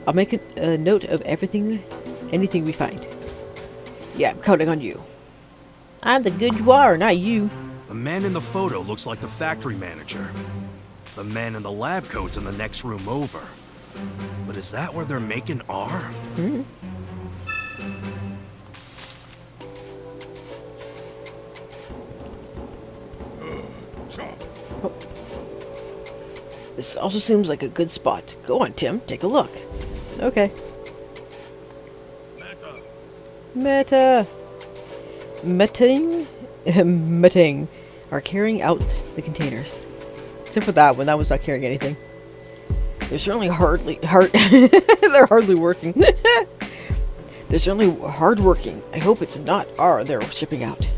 I'll make a note of anything we find. Yeah, I'm counting on you. I'm the good you are, not you.
The man in the photo looks like the factory manager. The man in the lab coat's in the next room over. But is that where they're making R?
Hmm. Oh. This also seems like a good spot. Go on, Tim. Take a look. Okay. Meta. Meting are carrying out the containers. Except for that one. That one's not carrying anything. They're certainly they're hardly working. They're certainly hard working. I hope it's not R they're shipping out.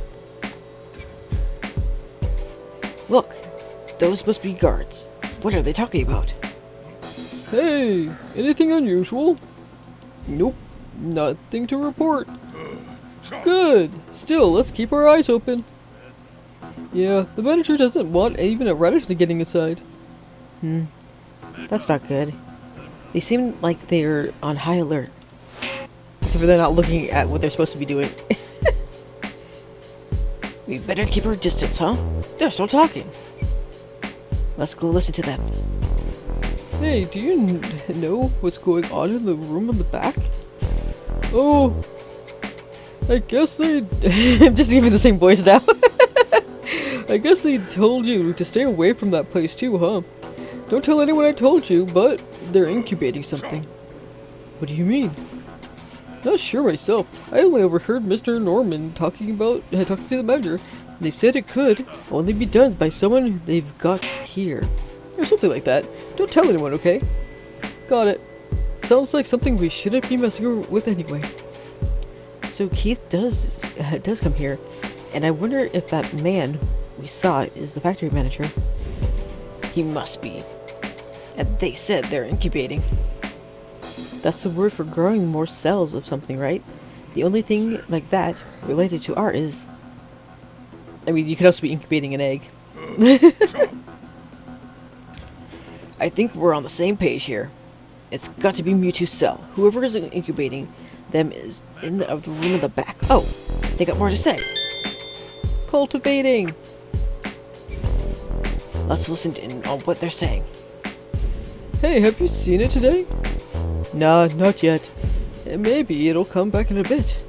Look, those must be guards. What are they talking about? Hey, anything unusual? Nope, nothing to report. Good. Still, let's keep our eyes open. Yeah, the manager doesn't want even a radish to getting inside. That's not good. They seem like they're on high alert. Except for they're not looking at what they're supposed to be doing. We better keep our distance, huh? They're still talking. Let's go listen to them. Hey, do you know what's going on in the room in the back? Oh, I guess they... I'm just giving the same voice now. I guess they told you to stay away from that place too, huh? Don't tell anyone I told you, but they're incubating something. What do you mean? Not sure myself. I only overheard Mr. Norman talking to the manager. They said it could only be done by someone they've got here. Or something like that. Don't tell anyone, okay? Got it. Sounds like something we shouldn't be messing with anyway. So Keith does come here, and I wonder if that man we saw is the factory manager. He must be. And they said they're incubating. That's the word for growing more cells of something, right? The only thing like that related to art is... I mean, you could also be incubating an egg. I think we're on the same page here. It's got to be Mewtwo's cell. Whoever is incubating them is in the room in the back. Oh, they got more to say. Cultivating. Let's listen in on what they're saying. Hey, have you seen it today? Nah, not yet. Maybe it'll come back in a bit.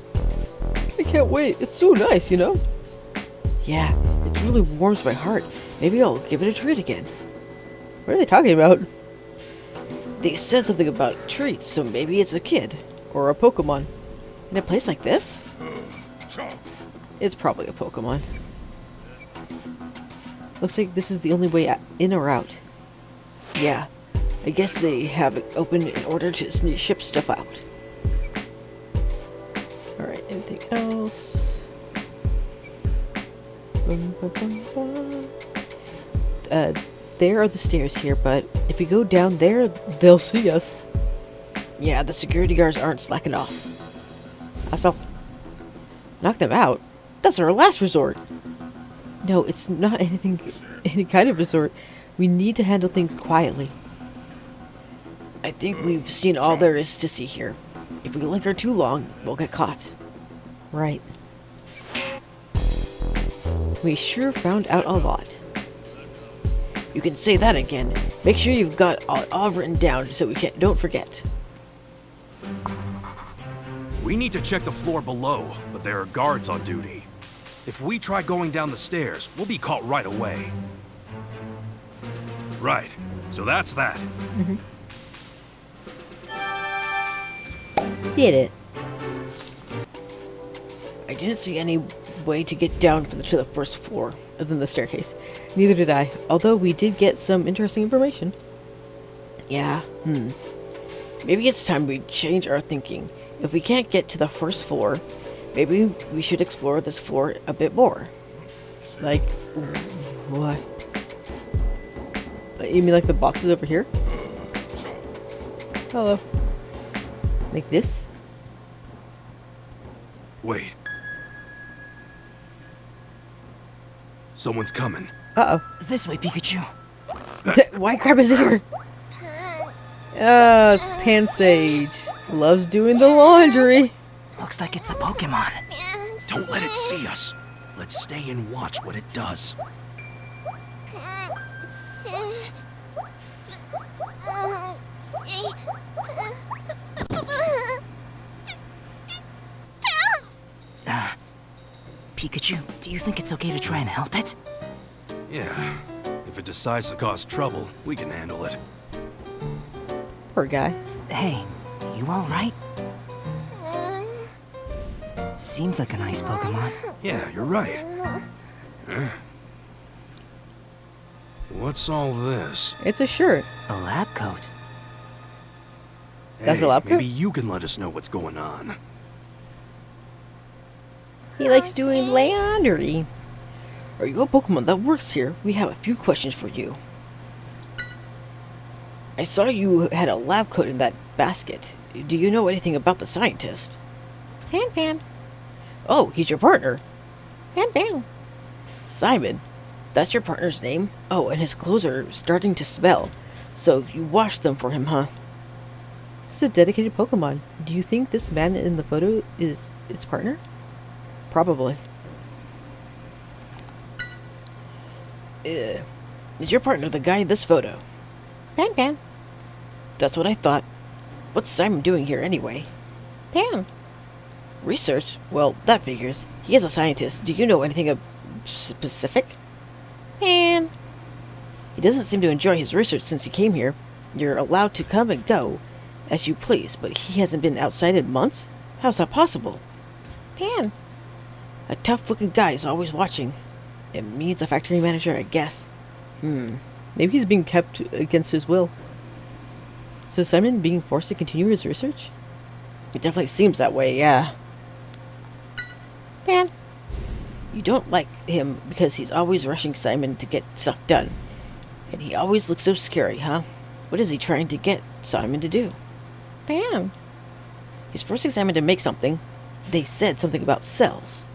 I can't wait. It's so nice, you know? Yeah, it really warms my heart. Maybe I'll give it a treat again. What are they talking about? They said something about treats, so maybe it's a kid. Or a Pokemon. In a place like this? It's probably a Pokemon. Looks like this is the only way in or out. Yeah, I guess they have it open in order to ship stuff out. Alright, anything else? There are the stairs here, but if we go down there, they'll see us. Yeah, the security guards aren't slacking off. So, knock them out? That's our last resort. No, it's not any kind of resort. We need to handle things quietly. I think we've seen all there is to see here. If we linger too long, we'll get caught. Right. We sure found out a lot. You can say that again. Make sure you've got all written down so we don't forget.
We need to check the floor below, but there are guards on duty. If we try going down the stairs, we'll be caught right away. Right, so that's that.
Did it.
I didn't see any way to get down to the first floor, other than the staircase. Neither did I, although we did get some interesting information. Yeah, Maybe it's time we change our thinking. If we can't get to the first floor, maybe we should explore this floor a bit more. Like, what? You mean like the boxes over here? Hello. Like this?
Wait. Someone's coming.
Uh-oh.
This way, Pikachu.
Why crab is here? Oh, it's Pansage. Loves doing the laundry.
Looks like it's a Pokemon.
Don't let it see us. Let's stay and watch what it does.
Pikachu, do you think it's okay to try and help it?
Yeah. If it decides to cause trouble, we can handle it.
Poor guy.
Hey, you alright? Seems like a nice Pokemon.
Yeah, you're right. Huh? What's all this?
It's a shirt.
A lab coat.
That's
Hey,
a lab coat?
maybe you can let us know what's going on.
He likes doing laundry.
Are you a Pokemon that works here? We have a few questions for you. I saw you had a lab coat in that basket. Do you know anything about the scientist?
Pan.
Oh, he's your partner.
Pan.
Simon. That's your partner's name? Oh, and his clothes are starting to smell. So you washed them for him, huh? This is a dedicated Pokemon. Do you think this man in the photo is its partner? Probably. Is your partner the guy in this photo?
Pan.
That's what I thought. What's Simon doing here anyway?
Pan.
Research? Well, that figures. He is a scientist. Do you know anything specific?
Pan.
He doesn't seem to enjoy his research since he came here. You're allowed to come and go as you please, but he hasn't been outside in months? How's that possible?
Pan.
A tough-looking guy is always watching. It means a factory manager, I guess. Maybe he's being kept against his will. So is Simon being forced to continue his research? It definitely seems that way, yeah.
Pan.
You don't like him because he's always rushing Simon to get stuff done. And he always looks so scary, huh? What is he trying to get Simon to do?
Pan.
He's forcing Simon to make something. they said something about cells.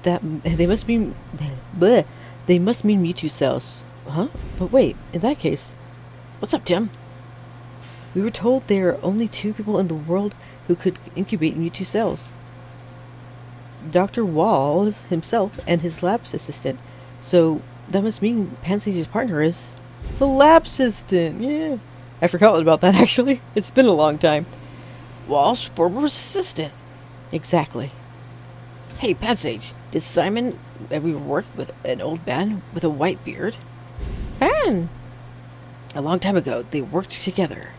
That they must mean bleh, they must mean Mewtwo cells. Huh? But wait, in that case, what's up, Tim? We were told there are only 2 people in the world who could incubate Mewtwo cells. Dr. Waals himself and his lab assistant. So that must mean Pansage's partner is the lab assistant. Yeah. I forgot about that actually. It's been a long time. Waals' former assistant. Exactly. Hey, Pansage, did Simon ever work with an old man with a white beard?
Pan.
A long time ago, they worked together.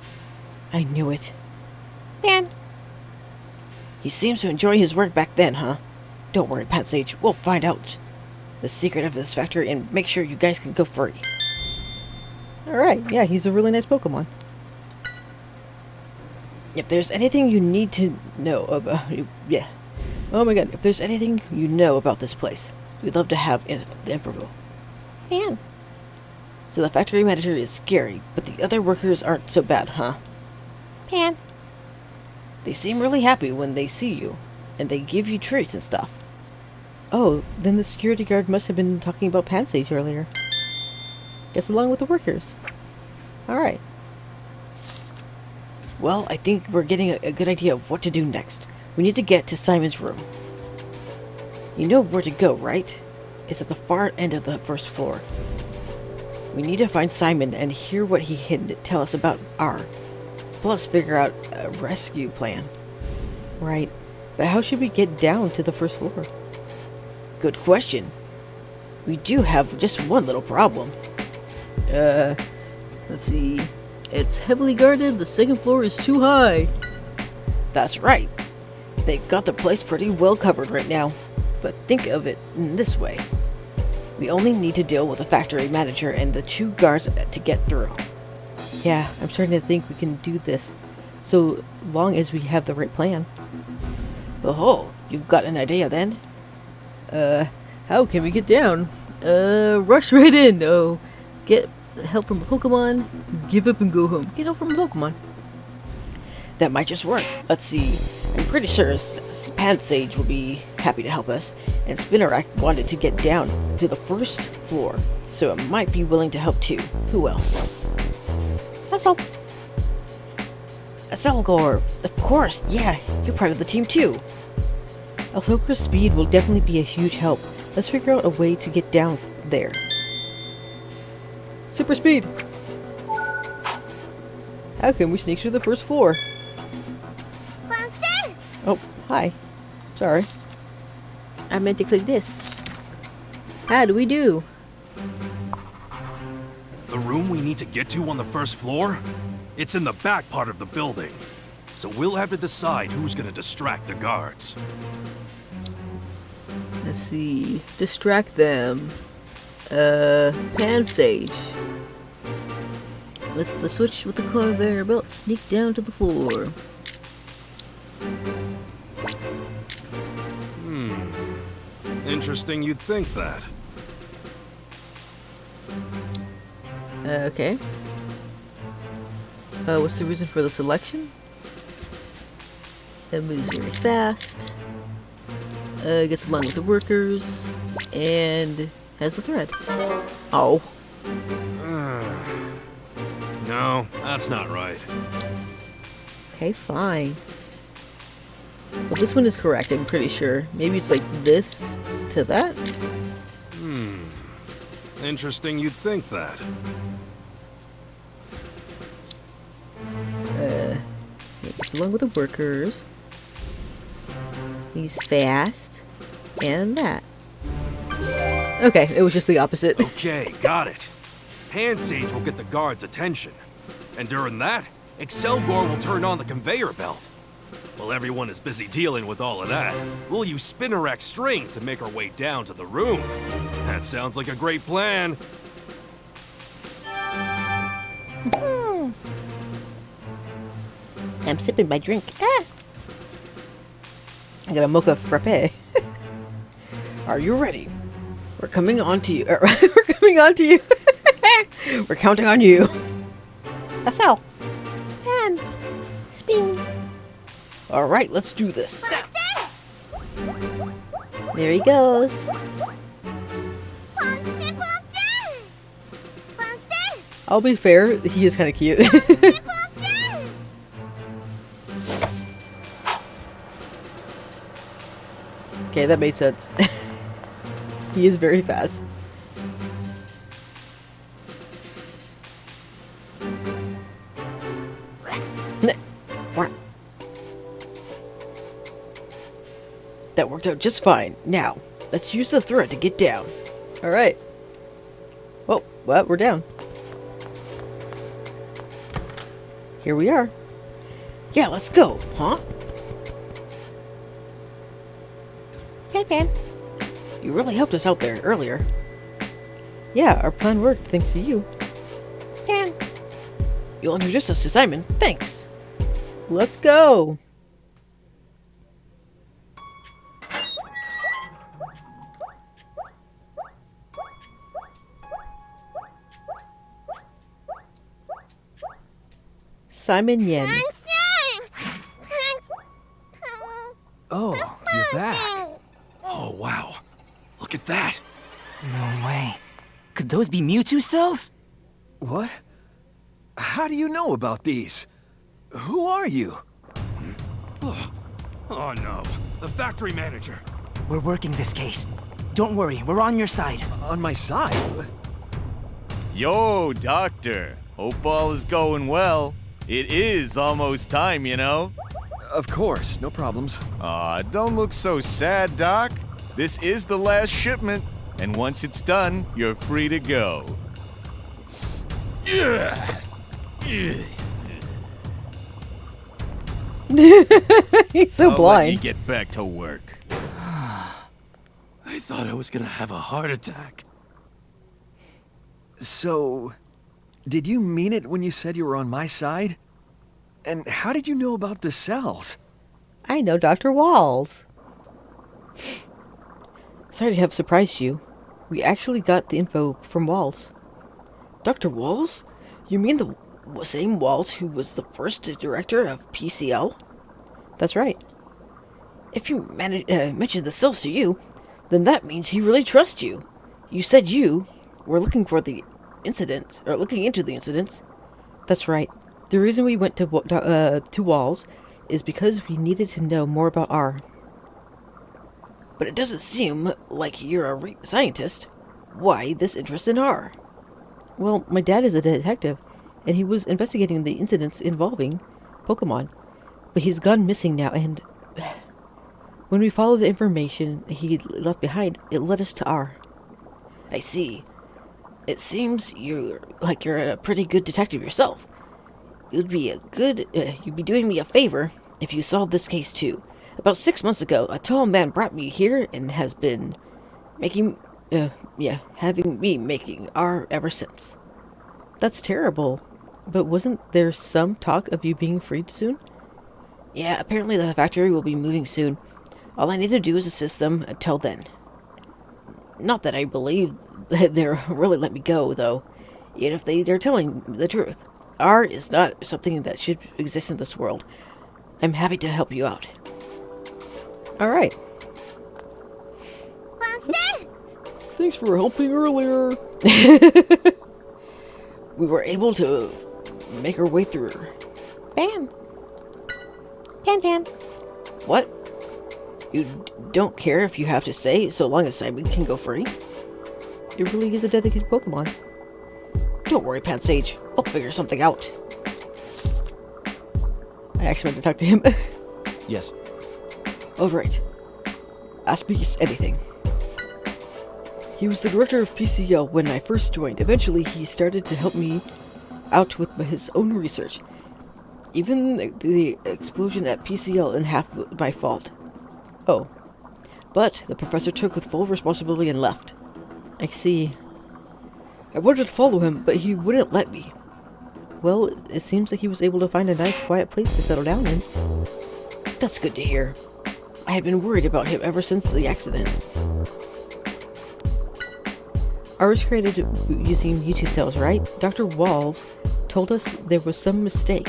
I knew it.
Pan.
He seems to enjoy his work back then, huh? Don't worry, Pansage. We'll find out the secret of this factory and make sure you guys can go free. Alright, yeah, he's a really nice Pokemon. If there's anything you need to know about... Yeah. Oh my god, if there's anything you know about this place, we'd love to have the info.
Pan.
So the factory manager is scary, but the other workers aren't so bad, huh?
Pan.
They seem really happy when they see you, and they give you treats and stuff. Oh, then the security guard must have been talking about Pansage earlier. Guess along with the workers. Alright. Well, I think we're getting a good idea of what to do next. We need to get to Simon's room. You know where to go, right? It's at the far end of the first floor. We need to find Simon and hear what he had to tell us about R. Plus figure out a rescue plan. Right. But how should we get down to the first floor? Good question. We do have just one little problem. Let's see. It's heavily guarded. The second floor is too high. That's right. They've got the place pretty well covered right now. But think of it in this way. We only need to deal with the factory manager and the 2 guards to get through. Yeah, I'm starting to think we can do this. So long as we have the right plan. Oh, you've got an idea then? How can we get down? Rush right in. Oh, get help from a Pokemon. Give up and go home. Get help from a Pokemon. That might just work. Let's see. I'm pretty sure Pansage will be happy to help us. And Spinnerack wanted to get down to the first floor. So it might be willing to help too. Who else?
That's all.
Selgor. Of course. Yeah, you're part of the team too. Alsokar's speed will definitely be a huge help. Let's figure out a way to get down there. Super speed! How can we sneak through the first floor?
Monster.
Oh, hi. Sorry. I meant to click this. How do we do?
The room we need to get to on the first floor? It's in the back part of the building. So we'll have to decide who's gonna distract the guards.
Let's see. Distract them. Pansage. Let's flip the switch with the conveyor belt. Sneak down to the floor.
Interesting you'd think that.
Okay. What's the reason for the selection? It moves very fast. Gets along with the workers. And has the thread. Oh.
No, that's not right.
Okay, fine. Well, this one is correct, I'm pretty sure. Maybe it's like this to that?
Interesting you'd think that.
He gets along with the workers. He's fast. And that. Okay, it was just the opposite.
Okay, got it. Pansage will get the guards' attention. And during that, Excelgor will turn on the conveyor belt. While everyone is busy dealing with all of that, we'll use Spinnerack's string to make our way down to the room. That sounds like a great plan.
I'm sipping my drink. Ah! I got a mocha frappe. Are you ready? We're coming on to you. We're coming on to you. We're counting on you.
That's all. Pan. Spin.
All right, let's do this. There he goes. I'll be fair, he is kind of cute. Okay, that made sense. He is very fast. That worked out just fine. Now, let's use the thread to get down. Alright. Oh, well, we're down. Here we are. Yeah, let's go, huh?
Pan.
You really helped us out there earlier. Yeah, our plan worked thanks to you.
Pan.
You'll introduce us to Simon. Thanks. Let's go. Simon Yen.
Oh, you're back. Oh, wow. Look at that.
No way. Could those be Mewtwo cells?
What? How do you know about these? Who are you?
Oh, no. The factory manager.
We're working this case. Don't worry, we're on your side.
On my side?
Yo, Doctor. Hope all is going well. It is almost time, you know.
Of course, no problems.
Aw, don't look so sad, Doc. This is the last shipment, and once it's done, you're free to go.
He's so
Let me
blind.
get back to work.
I thought I was gonna have a heart attack.
So, did you mean it when you said you were on my side? And how did you know about the cells?
I know Dr. Waals. Sorry to have surprised you. We actually got the info from Waals. Dr. Waals? You mean the same Waals who was the first director of PCL? That's right. If you mentioned the cells to you, then that means he really trusts you. You said you were looking for the incident, or looking into the incidents. That's right. The reason we went to Waals is because we needed to know more about R. But it doesn't seem like you're a scientist. Why this interest in R? Well, my dad is a detective, and he was investigating the incidents involving Pokemon. But he's gone missing now, and when we followed the information he left behind, it led us to R. I see. It seems you're a pretty good detective yourself. You'd be doing me a favor if you solved this case too. About 6 months ago, a tall man brought me here and has been having me making R ever since. That's terrible. But wasn't there some talk of you being freed soon? Yeah, apparently the factory will be moving soon. All I need to do is assist them until then. Not that I believe that they'll really let me go, though. Yet if they're telling the truth. R is not something that should exist in this world. I'm happy to help you out. Alright. Thanks for helping earlier. We were able to make our way through.
Pan.
What? You don't care if you have to say, so long as Simon can go free? It really is a dedicated Pokemon. Don't worry, Pansage. I'll figure something out. I actually meant to talk to him.
Yes.
Alright. Ask me anything. He was the director of PCL when I first joined. Eventually, he started to help me out with his own research. Even the explosion at PCL in half my fault. Oh. But the professor took with full responsibility and left. I see. I wanted to follow him, but he wouldn't let me. Well, it seems like he was able to find a nice quiet place to settle down in. That's good to hear. I had been worried about him ever since the accident. R was created using Mewtwo cells, right? Dr. Waals told us there was some mistake,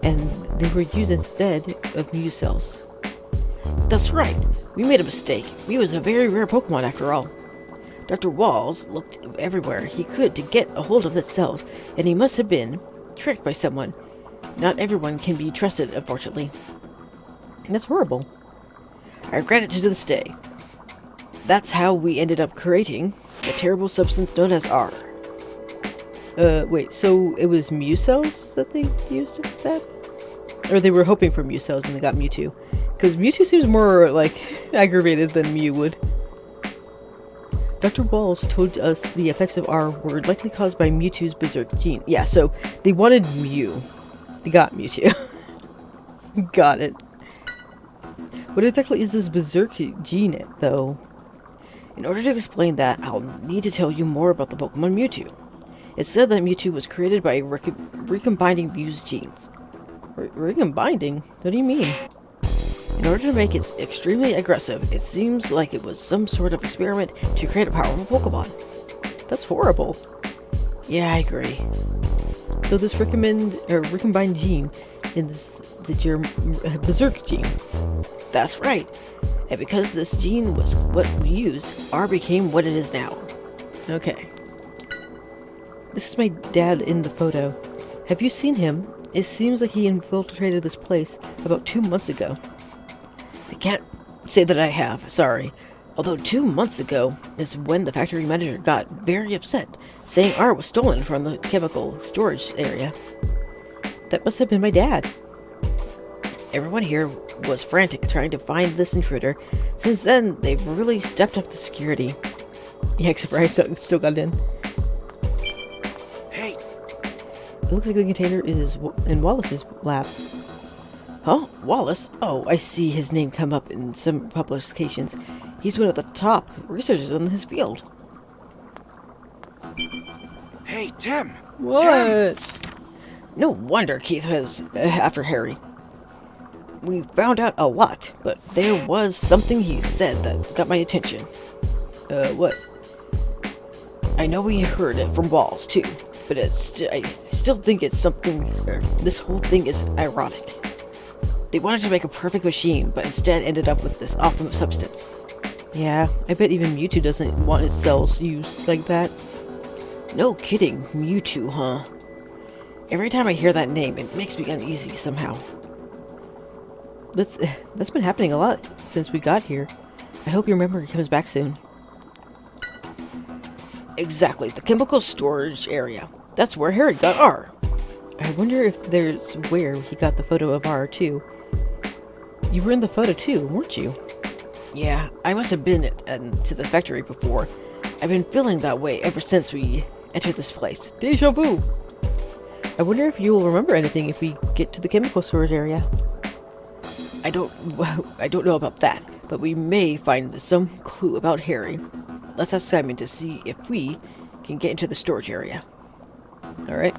and they were used instead of Mewtwo cells. That's right. We made a mistake. Mew is a very rare Pokemon after all. Dr. Waals looked everywhere he could to get a hold of the cells, and he must have been tricked by someone. Not everyone can be trusted, unfortunately. That's horrible. I regret it to this day. That's how we ended up creating the terrible substance known as R. Wait, so it was Mew cells that they used instead? Or they were hoping for Mew cells and they got Mewtwo? Because Mewtwo seems more, like, aggravated than Mew would. Dr. Waals told us the effects of R were likely caused by Mewtwo's Berserk gene. Yeah, so they wanted Mew. They got Mewtwo. Got it. What exactly is this Berserk gene, though? In order to explain that, I'll need to tell you more about the Pokemon Mewtwo. It's said that Mewtwo was created by recombining Mew's genes. Recombining? What do you mean? In order to make it extremely aggressive, it seems like it was some sort of experiment to create a powerful Pokemon. That's horrible. Yeah, I agree. So this recombined gene is the Berserk gene. That's right. And because this gene was what we used, R became what it is now. Okay. This is my dad in the photo. Have you seen him? It seems like he infiltrated this place about 2 months ago. I can't say that I have, sorry. Although 2 months ago is when the factory manager got very upset, saying R was stolen from the chemical storage area. That must have been my dad. Everyone here was frantic trying to find this intruder. Since then, they've really stepped up the security. Yeah, except for I still got in.
Hey!
It looks like the container is in Wallace's lab. Huh? Wallace? Oh, I see his name come up in some publications. He's one of the top researchers in his field.
Hey, Tim!
What?
Tim!
No wonder Keith was after Harry. We found out a lot, but there was something he said that got my attention. What? I know we heard it from Waals, too, but I still think it's something, this whole thing is ironic. They wanted to make a perfect machine, but instead ended up with this awful substance. Yeah, I bet even Mewtwo doesn't want his cells used like that. No kidding, Mewtwo, huh? Every time I hear that name, it makes me uneasy somehow. That's been happening a lot since we got here. I hope your memory comes back soon. Exactly, the chemical storage area. That's where Harry got R. I wonder if there's where he got the photo of R, too. You were in the photo, too, weren't you? Yeah, I must have been to the factory before. I've been feeling that way ever since we entered this place. Deja vu! I wonder if you will remember anything if we get to the chemical storage area. I don't know about that, but we may find some clue about Harry. Let's ask Simon to see if we can get into the storage area. Alright.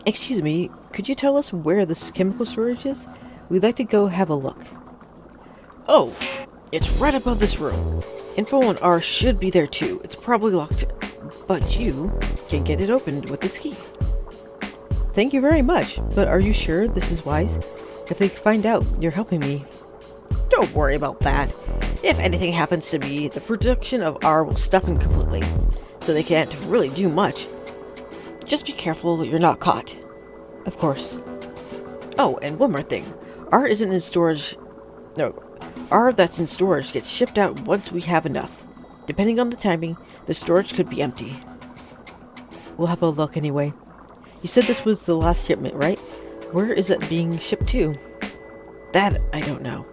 Excuse me, could you tell us where this chemical storage is? We'd like to go have a look. Oh, it's right above this room. Info on R should be there too. It's probably locked, but you can get it opened with this key. Thank you very much, but are you sure this is wise? If they find out you're helping me. Don't worry about that. If anything happens to me, the production of R will stop completely, so they can't really do much. Just be careful you're not caught. Of course. Oh, and one more thing. R isn't in storage. No, R that's in storage gets shipped out once we have enough. Depending on the timing, the storage could be empty. We'll have a look anyway. You said this was the last shipment, right? Where is it being shipped to? That I don't know.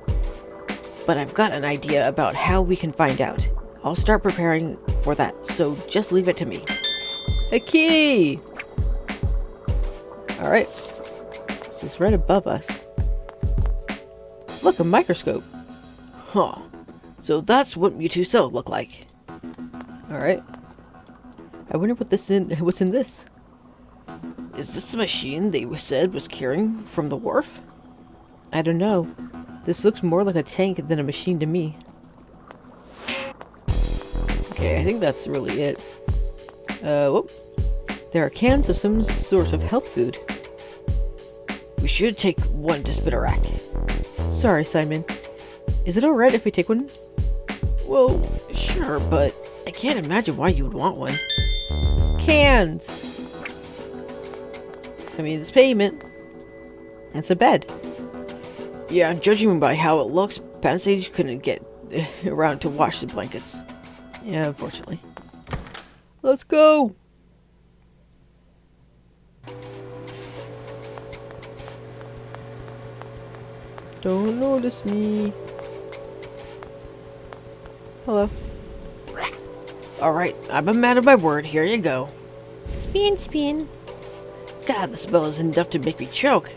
But I've got an idea about how we can find out. I'll start preparing for that, so just leave it to me. A key! Alright. So it's right above us. Look, a microscope. Huh. So that's what Mewtwo cells look like. Alright. I wonder what's in this. Is this the machine they said was carrying from the wharf? I don't know. This looks more like a tank than a machine to me. Okay, I think that's really it. Whoop. There are cans of some sort of health food. We should take one to Spitterack. Sorry, Simon. Is it alright if we take one? Well, sure, but I can't imagine why you would want one. Cans! I mean, it's payment. It's a bed. Yeah, judging by how it looks, Pansage couldn't get around to wash the blankets. Yeah, unfortunately. Let's go! Don't notice me. Hello. Alright, I'm a man of my word. Here you go.
Spin, spin.
God, the smell is enough to make me choke.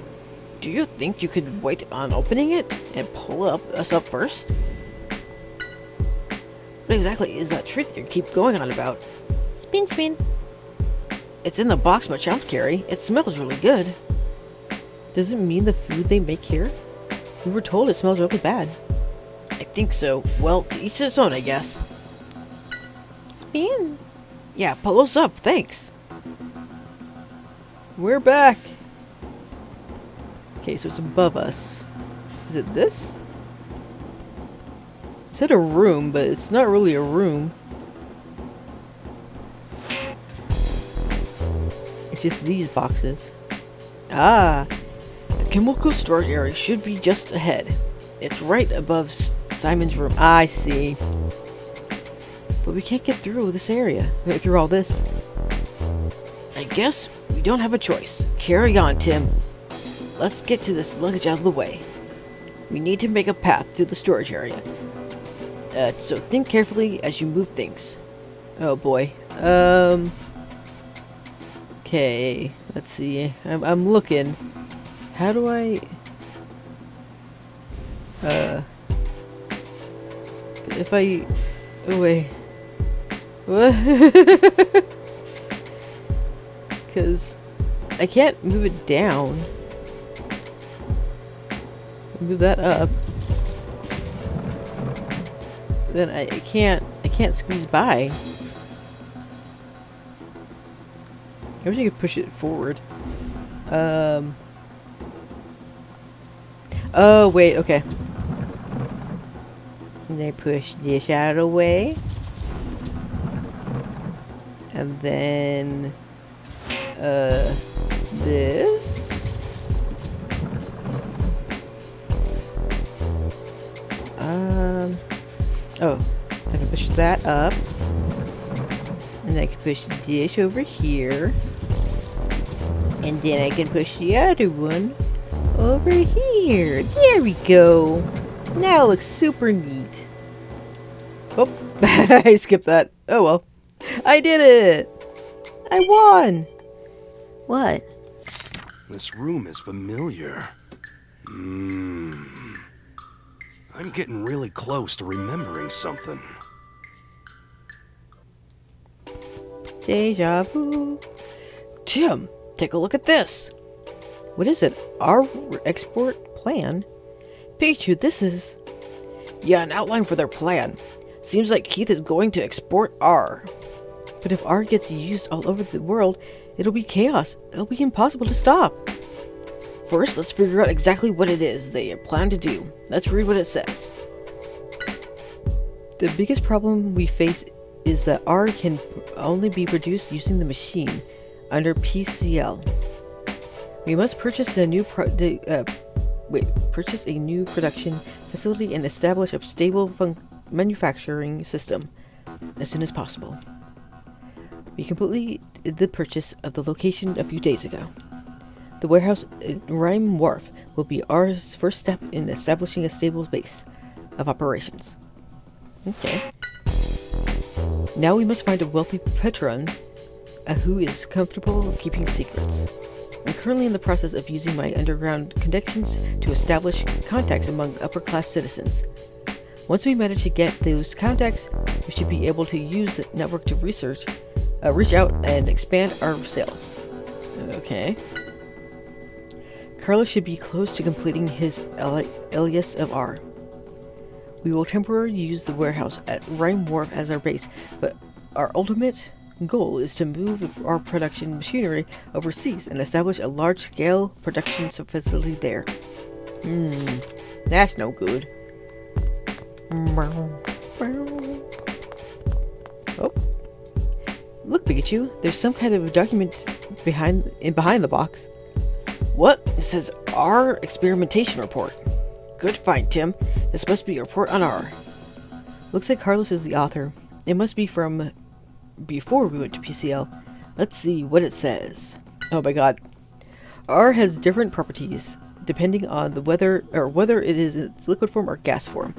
Do you think you could wait on opening it and pull us up first? What exactly is that treat that you keep going on about?
Spin, spin.
It's in the box my chomp carry. It smells really good. Does it mean the food they make here? We were told it smells really bad. I think so. Well, to each his own, I guess.
Spin.
Yeah, pull us up, thanks. We're back. Okay, so it's above us. Is it this? It said a room, but it's not really a room. It's just these boxes. Ah, the chemical storage area should be just ahead. It's right above Simon's room. I see. But we can't get through this area. Through all this. I guess we don't have a choice. Carry on, Tim. Let's get to this luggage out of the way. We need to make a path through the storage area. So think carefully as you move things. Oh boy. Okay. Let's see. I'm looking. How do I... If I... Oh wait. What? Because I can't move it down. Move that up. Then I can't squeeze by. I wish I could push it forward. Oh wait, okay. And then push this out of the way. And then this. Oh, I can push that up. And then I can push this over here. And then I can push the other one over here. There we go. Now it looks super neat. Oh, I skipped that. Oh well. I did it! I won! What?
This room is familiar. I'm getting really close to remembering something.
Deja vu. Tim, take a look at this. What is it? Our export plan? Pikachu, this is... Yeah, an outline for their plan. Seems like Keith is going to export R. But if R gets used all over the world, it'll be chaos. It'll be impossible to stop. First, let's figure out exactly what it is they plan to do. Let's read what it says. The biggest problem we face is that R can only be produced using the machine under PCL. We must purchase a new production facility and establish a stable manufacturing system as soon as possible. We completed the purchase of the location a few days ago. The warehouse at Ryme Wharf will be our first step in establishing a stable base of operations. Okay. Now we must find a wealthy patron who is comfortable keeping secrets. I'm currently in the process of using my underground connections to establish contacts among upper-class citizens. Once we manage to get those contacts, we should be able to use the network to reach out and expand our sales. Okay. Carlos should be close to completing his alias of R. We will temporarily use the warehouse at Ryme Wharf as our base, but our ultimate goal is to move our production machinery overseas and establish a large-scale production facility there. That's no good. Oh. Look, Pikachu, there's some kind of document behind the box. What? It says R experimentation report. Good find, Tim. This must be a report on R. Looks like Carlos is the author. It must be from before we went to PCL. Let's see what it says. Oh my god. R has different properties depending on the whether it is in its liquid form or gas form.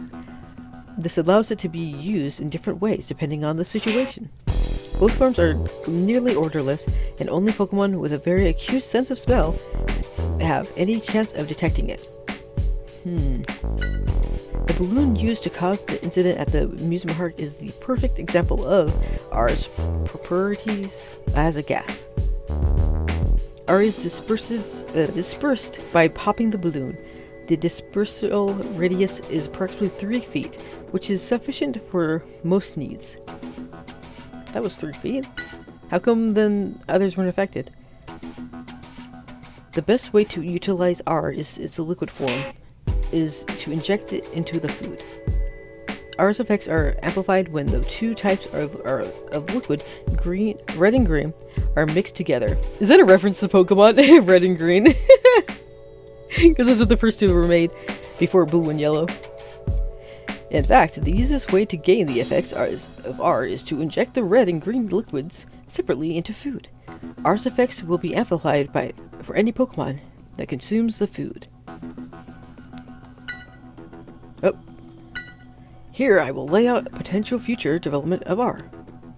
This allows it to be used in different ways depending on the situation. Both forms are nearly odorless, and only Pokemon with a very acute sense of smell have any chance of detecting it. The balloon used to cause the incident at the amusement park is the perfect example of R's properties as a gas. R is dispersed by popping the balloon. The dispersal radius is approximately 3 feet, which is sufficient for most needs. That was 3 feet? How come then others weren't affected? The best way to utilize R is its liquid form, is to inject it into the food. R's effects are amplified when the two types of liquid, red and green, are mixed together. Is that a reference to Pokemon? Red and green? Because those were the first two were made before blue and yellow. In fact, the easiest way to gain the effects of R is to inject the red and green liquids separately into food. R's effects will be amplified for any Pokemon that consumes the food. Oh. Here I will lay out a potential future development of R.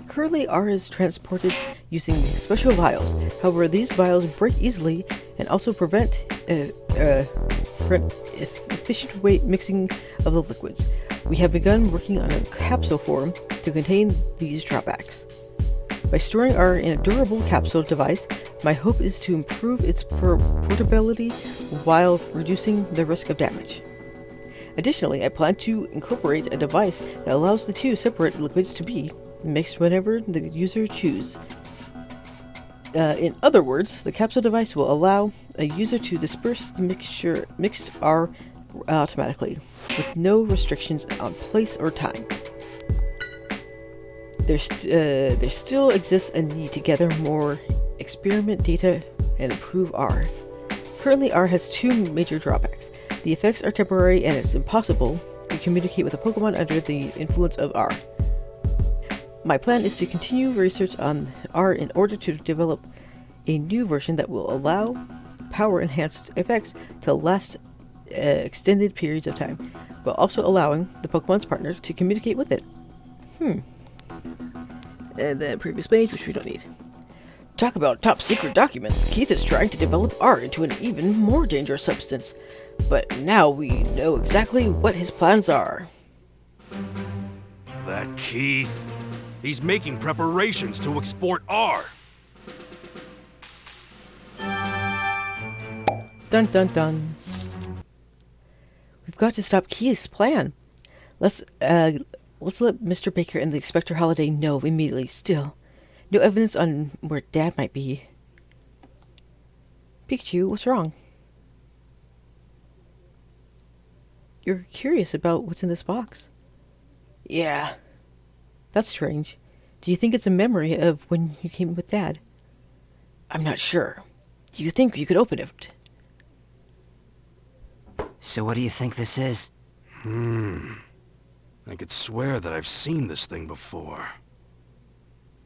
Currently, R is transported using special vials. However, these vials break easily and also prevent efficient mixing of the liquids. We have begun working on a capsule form to contain these drawbacks. By storing R in a durable capsule device, my hope is to improve its portability while reducing the risk of damage. Additionally, I plan to incorporate a device that allows the two separate liquids to be mixed whenever the user chooses. In other words, the capsule device will allow a user to disperse the mixed R automatically, with no restrictions on place or time. There still exists a need to gather more experiment data and improve R. Currently, R has two major drawbacks. The effects are temporary and it's impossible to communicate with a Pokemon under the influence of R. My plan is to continue research on R in order to develop a new version that will allow power-enhanced effects to last extended periods of time, while also allowing the Pokemon's partner to communicate with it. And then previous page, which we don't need. Talk about top secret documents. Keith is trying to develop R into an even more dangerous substance, but now we know exactly what his plans are.
That Keith, he's making preparations to export R.
Dun dun dun. We've got to stop Keith's plan. Let's let Mr. Baker and the Inspector Holiday know immediately. Still, no evidence on where Dad might be. Pikachu, what's wrong? You're curious about what's in this box. Yeah. That's strange. Do you think it's a memory of when you came with Dad? I'm not sure. Do you think you could open it?
So what do you think this is?
I could swear that I've seen this thing before.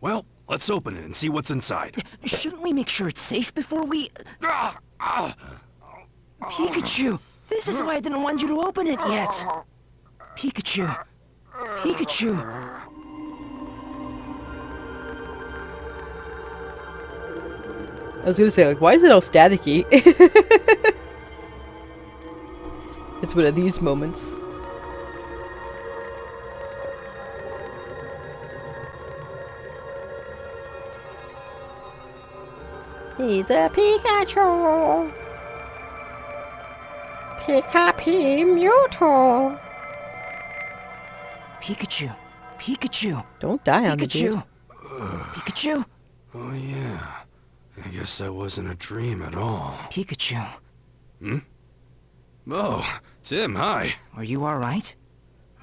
Well, let's open it and see what's inside.
Shouldn't we make sure it's safe before we... Pikachu! This is why I didn't want you to open it yet! Pikachu! Pikachu!
I was gonna say, like, why is it all staticky? It's one of these moments. He's a Pikachu! Mewtwo!
Pikachu! Pikachu!
Don't die on me, dude.
Pikachu! Pikachu!
Oh yeah, I guess that wasn't a dream at all.
Pikachu.
Oh, Tim, hi.
Are you alright?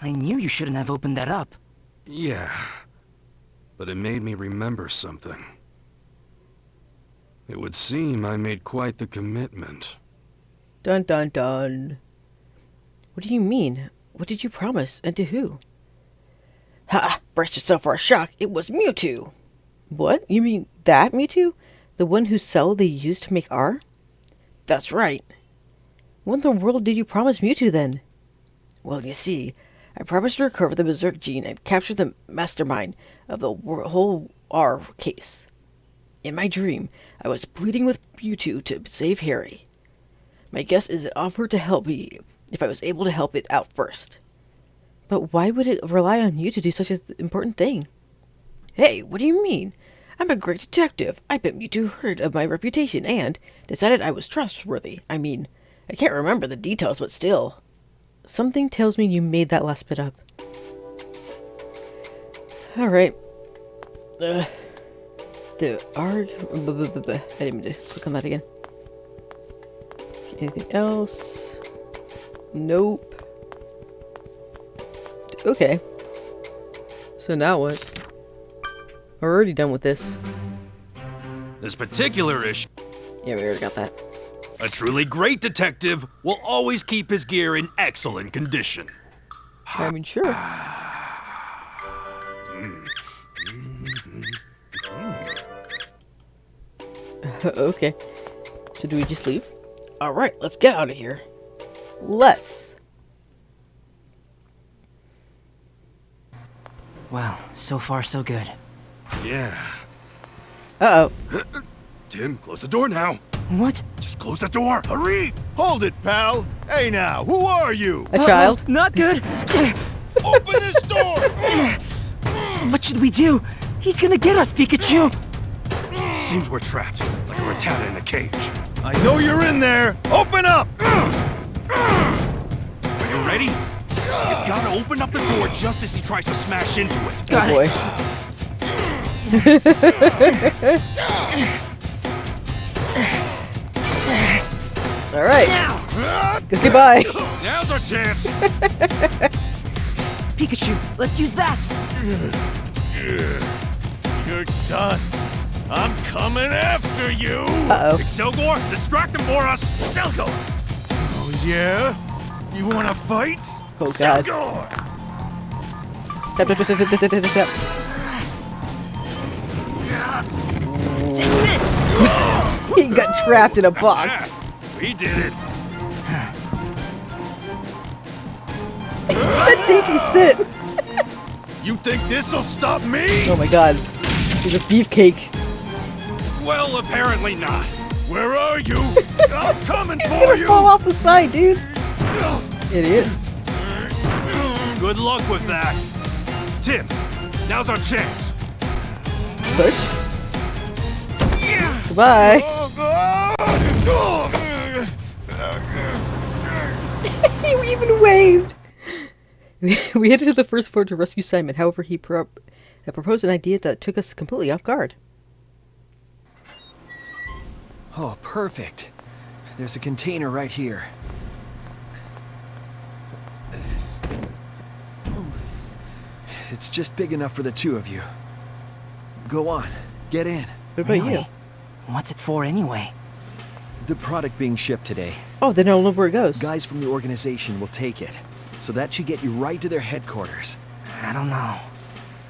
I knew you shouldn't have opened that up.
Yeah, but it made me remember something. It would seem I made quite the commitment.
Dun dun dun. What do you mean? What did you promise, and to who? Ha! Brace yourself for a shock. It was Mewtwo. What? You mean that Mewtwo? The one whose cell they used to make R? That's right. What in the world did you promise Mewtwo then? Well, you see, I promised to recover the Berserk gene and capture the mastermind of the whole R case. In my dream, I was pleading with Mewtwo to save Harry. My guess is it offered to help me if I was able to help it out first. But why would it rely on you to do such an important thing? Hey, what do you mean? I'm a great detective. I bet Mewtwo heard of my reputation and decided I was trustworthy. I mean, I can't remember the details, but still. Something tells me you made that last bit up. Alright. The ARG... I didn't mean to click on that again. Anything else? Nope. Okay. So now what? We're already done with this.
This particular issue,
Yeah, we already got that.
a truly great detective will always keep his gear in excellent condition.
I mean, sure. Okay. So do we just leave? Alright, let's get out of here. Let's.
Well, so far so good.
Yeah.
Uh-oh.
Tim, close the door now.
What?
Just close the door. Hurry!
Hold it, pal. Hey now, who are you?
A child?
Not good.
Open this door!
What should we do? He's gonna get us, Pikachu.
Seems we're trapped, like a rattata in a cage.
I know you're in there. Open up!
Are you ready? You gotta open up the door just as he tries to smash into it.
Got
boy. Alright. Goodbye.
Now's our chance.
Pikachu, let's use that.
You're done. I'm coming after you!
Uh-oh.
Excelgor, distract him for us. Excelgor!
Oh, yeah? You wanna fight?
Oh, God.
Excelgor!
Tap, tap, tap, tap, tap, tap, tap, tap.
Take this.
He got trapped in a box.
We did it.
That dainty sit.
You think this'll stop me?
Oh my god. He's a beefcake.
Well, apparently not.
Where are you? I'm coming
He's
for
gonna
you!
fall off the side, dude. Idiot.
Good luck with that. Tim, now's our chance.
Push. Goodbye. He even waved. We headed to the first floor to rescue Simon. However, he proposed an idea that took us completely off guard.
Oh, perfect. There's a container right here. It's just big enough for the two of you. Go on, get in.
What about you?
Really? What's it for anyway?
The product being shipped today.
Oh, they don't know where it goes.
Guys from the organization will take it. So that should get you right to their headquarters.
I don't know.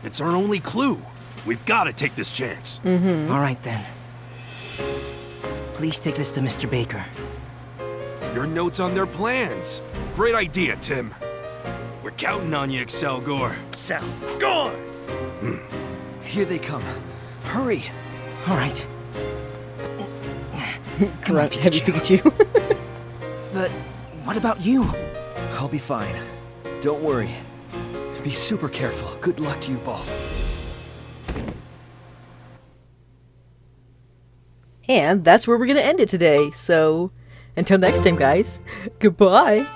It's our only clue. We've got to take this chance.
All right then. Please take this to Mr. Baker.
Your notes on their plans. Great idea, Tim. We're counting on you, Excelgor. Excelgor!
Here they come. Hurry!
All right.
Come on, heavy Pikachu.
But what about you?
I'll be fine. Don't worry. Be super careful. Good luck to you both.
And that's where we're going to end it today. So, until next time, guys, goodbye.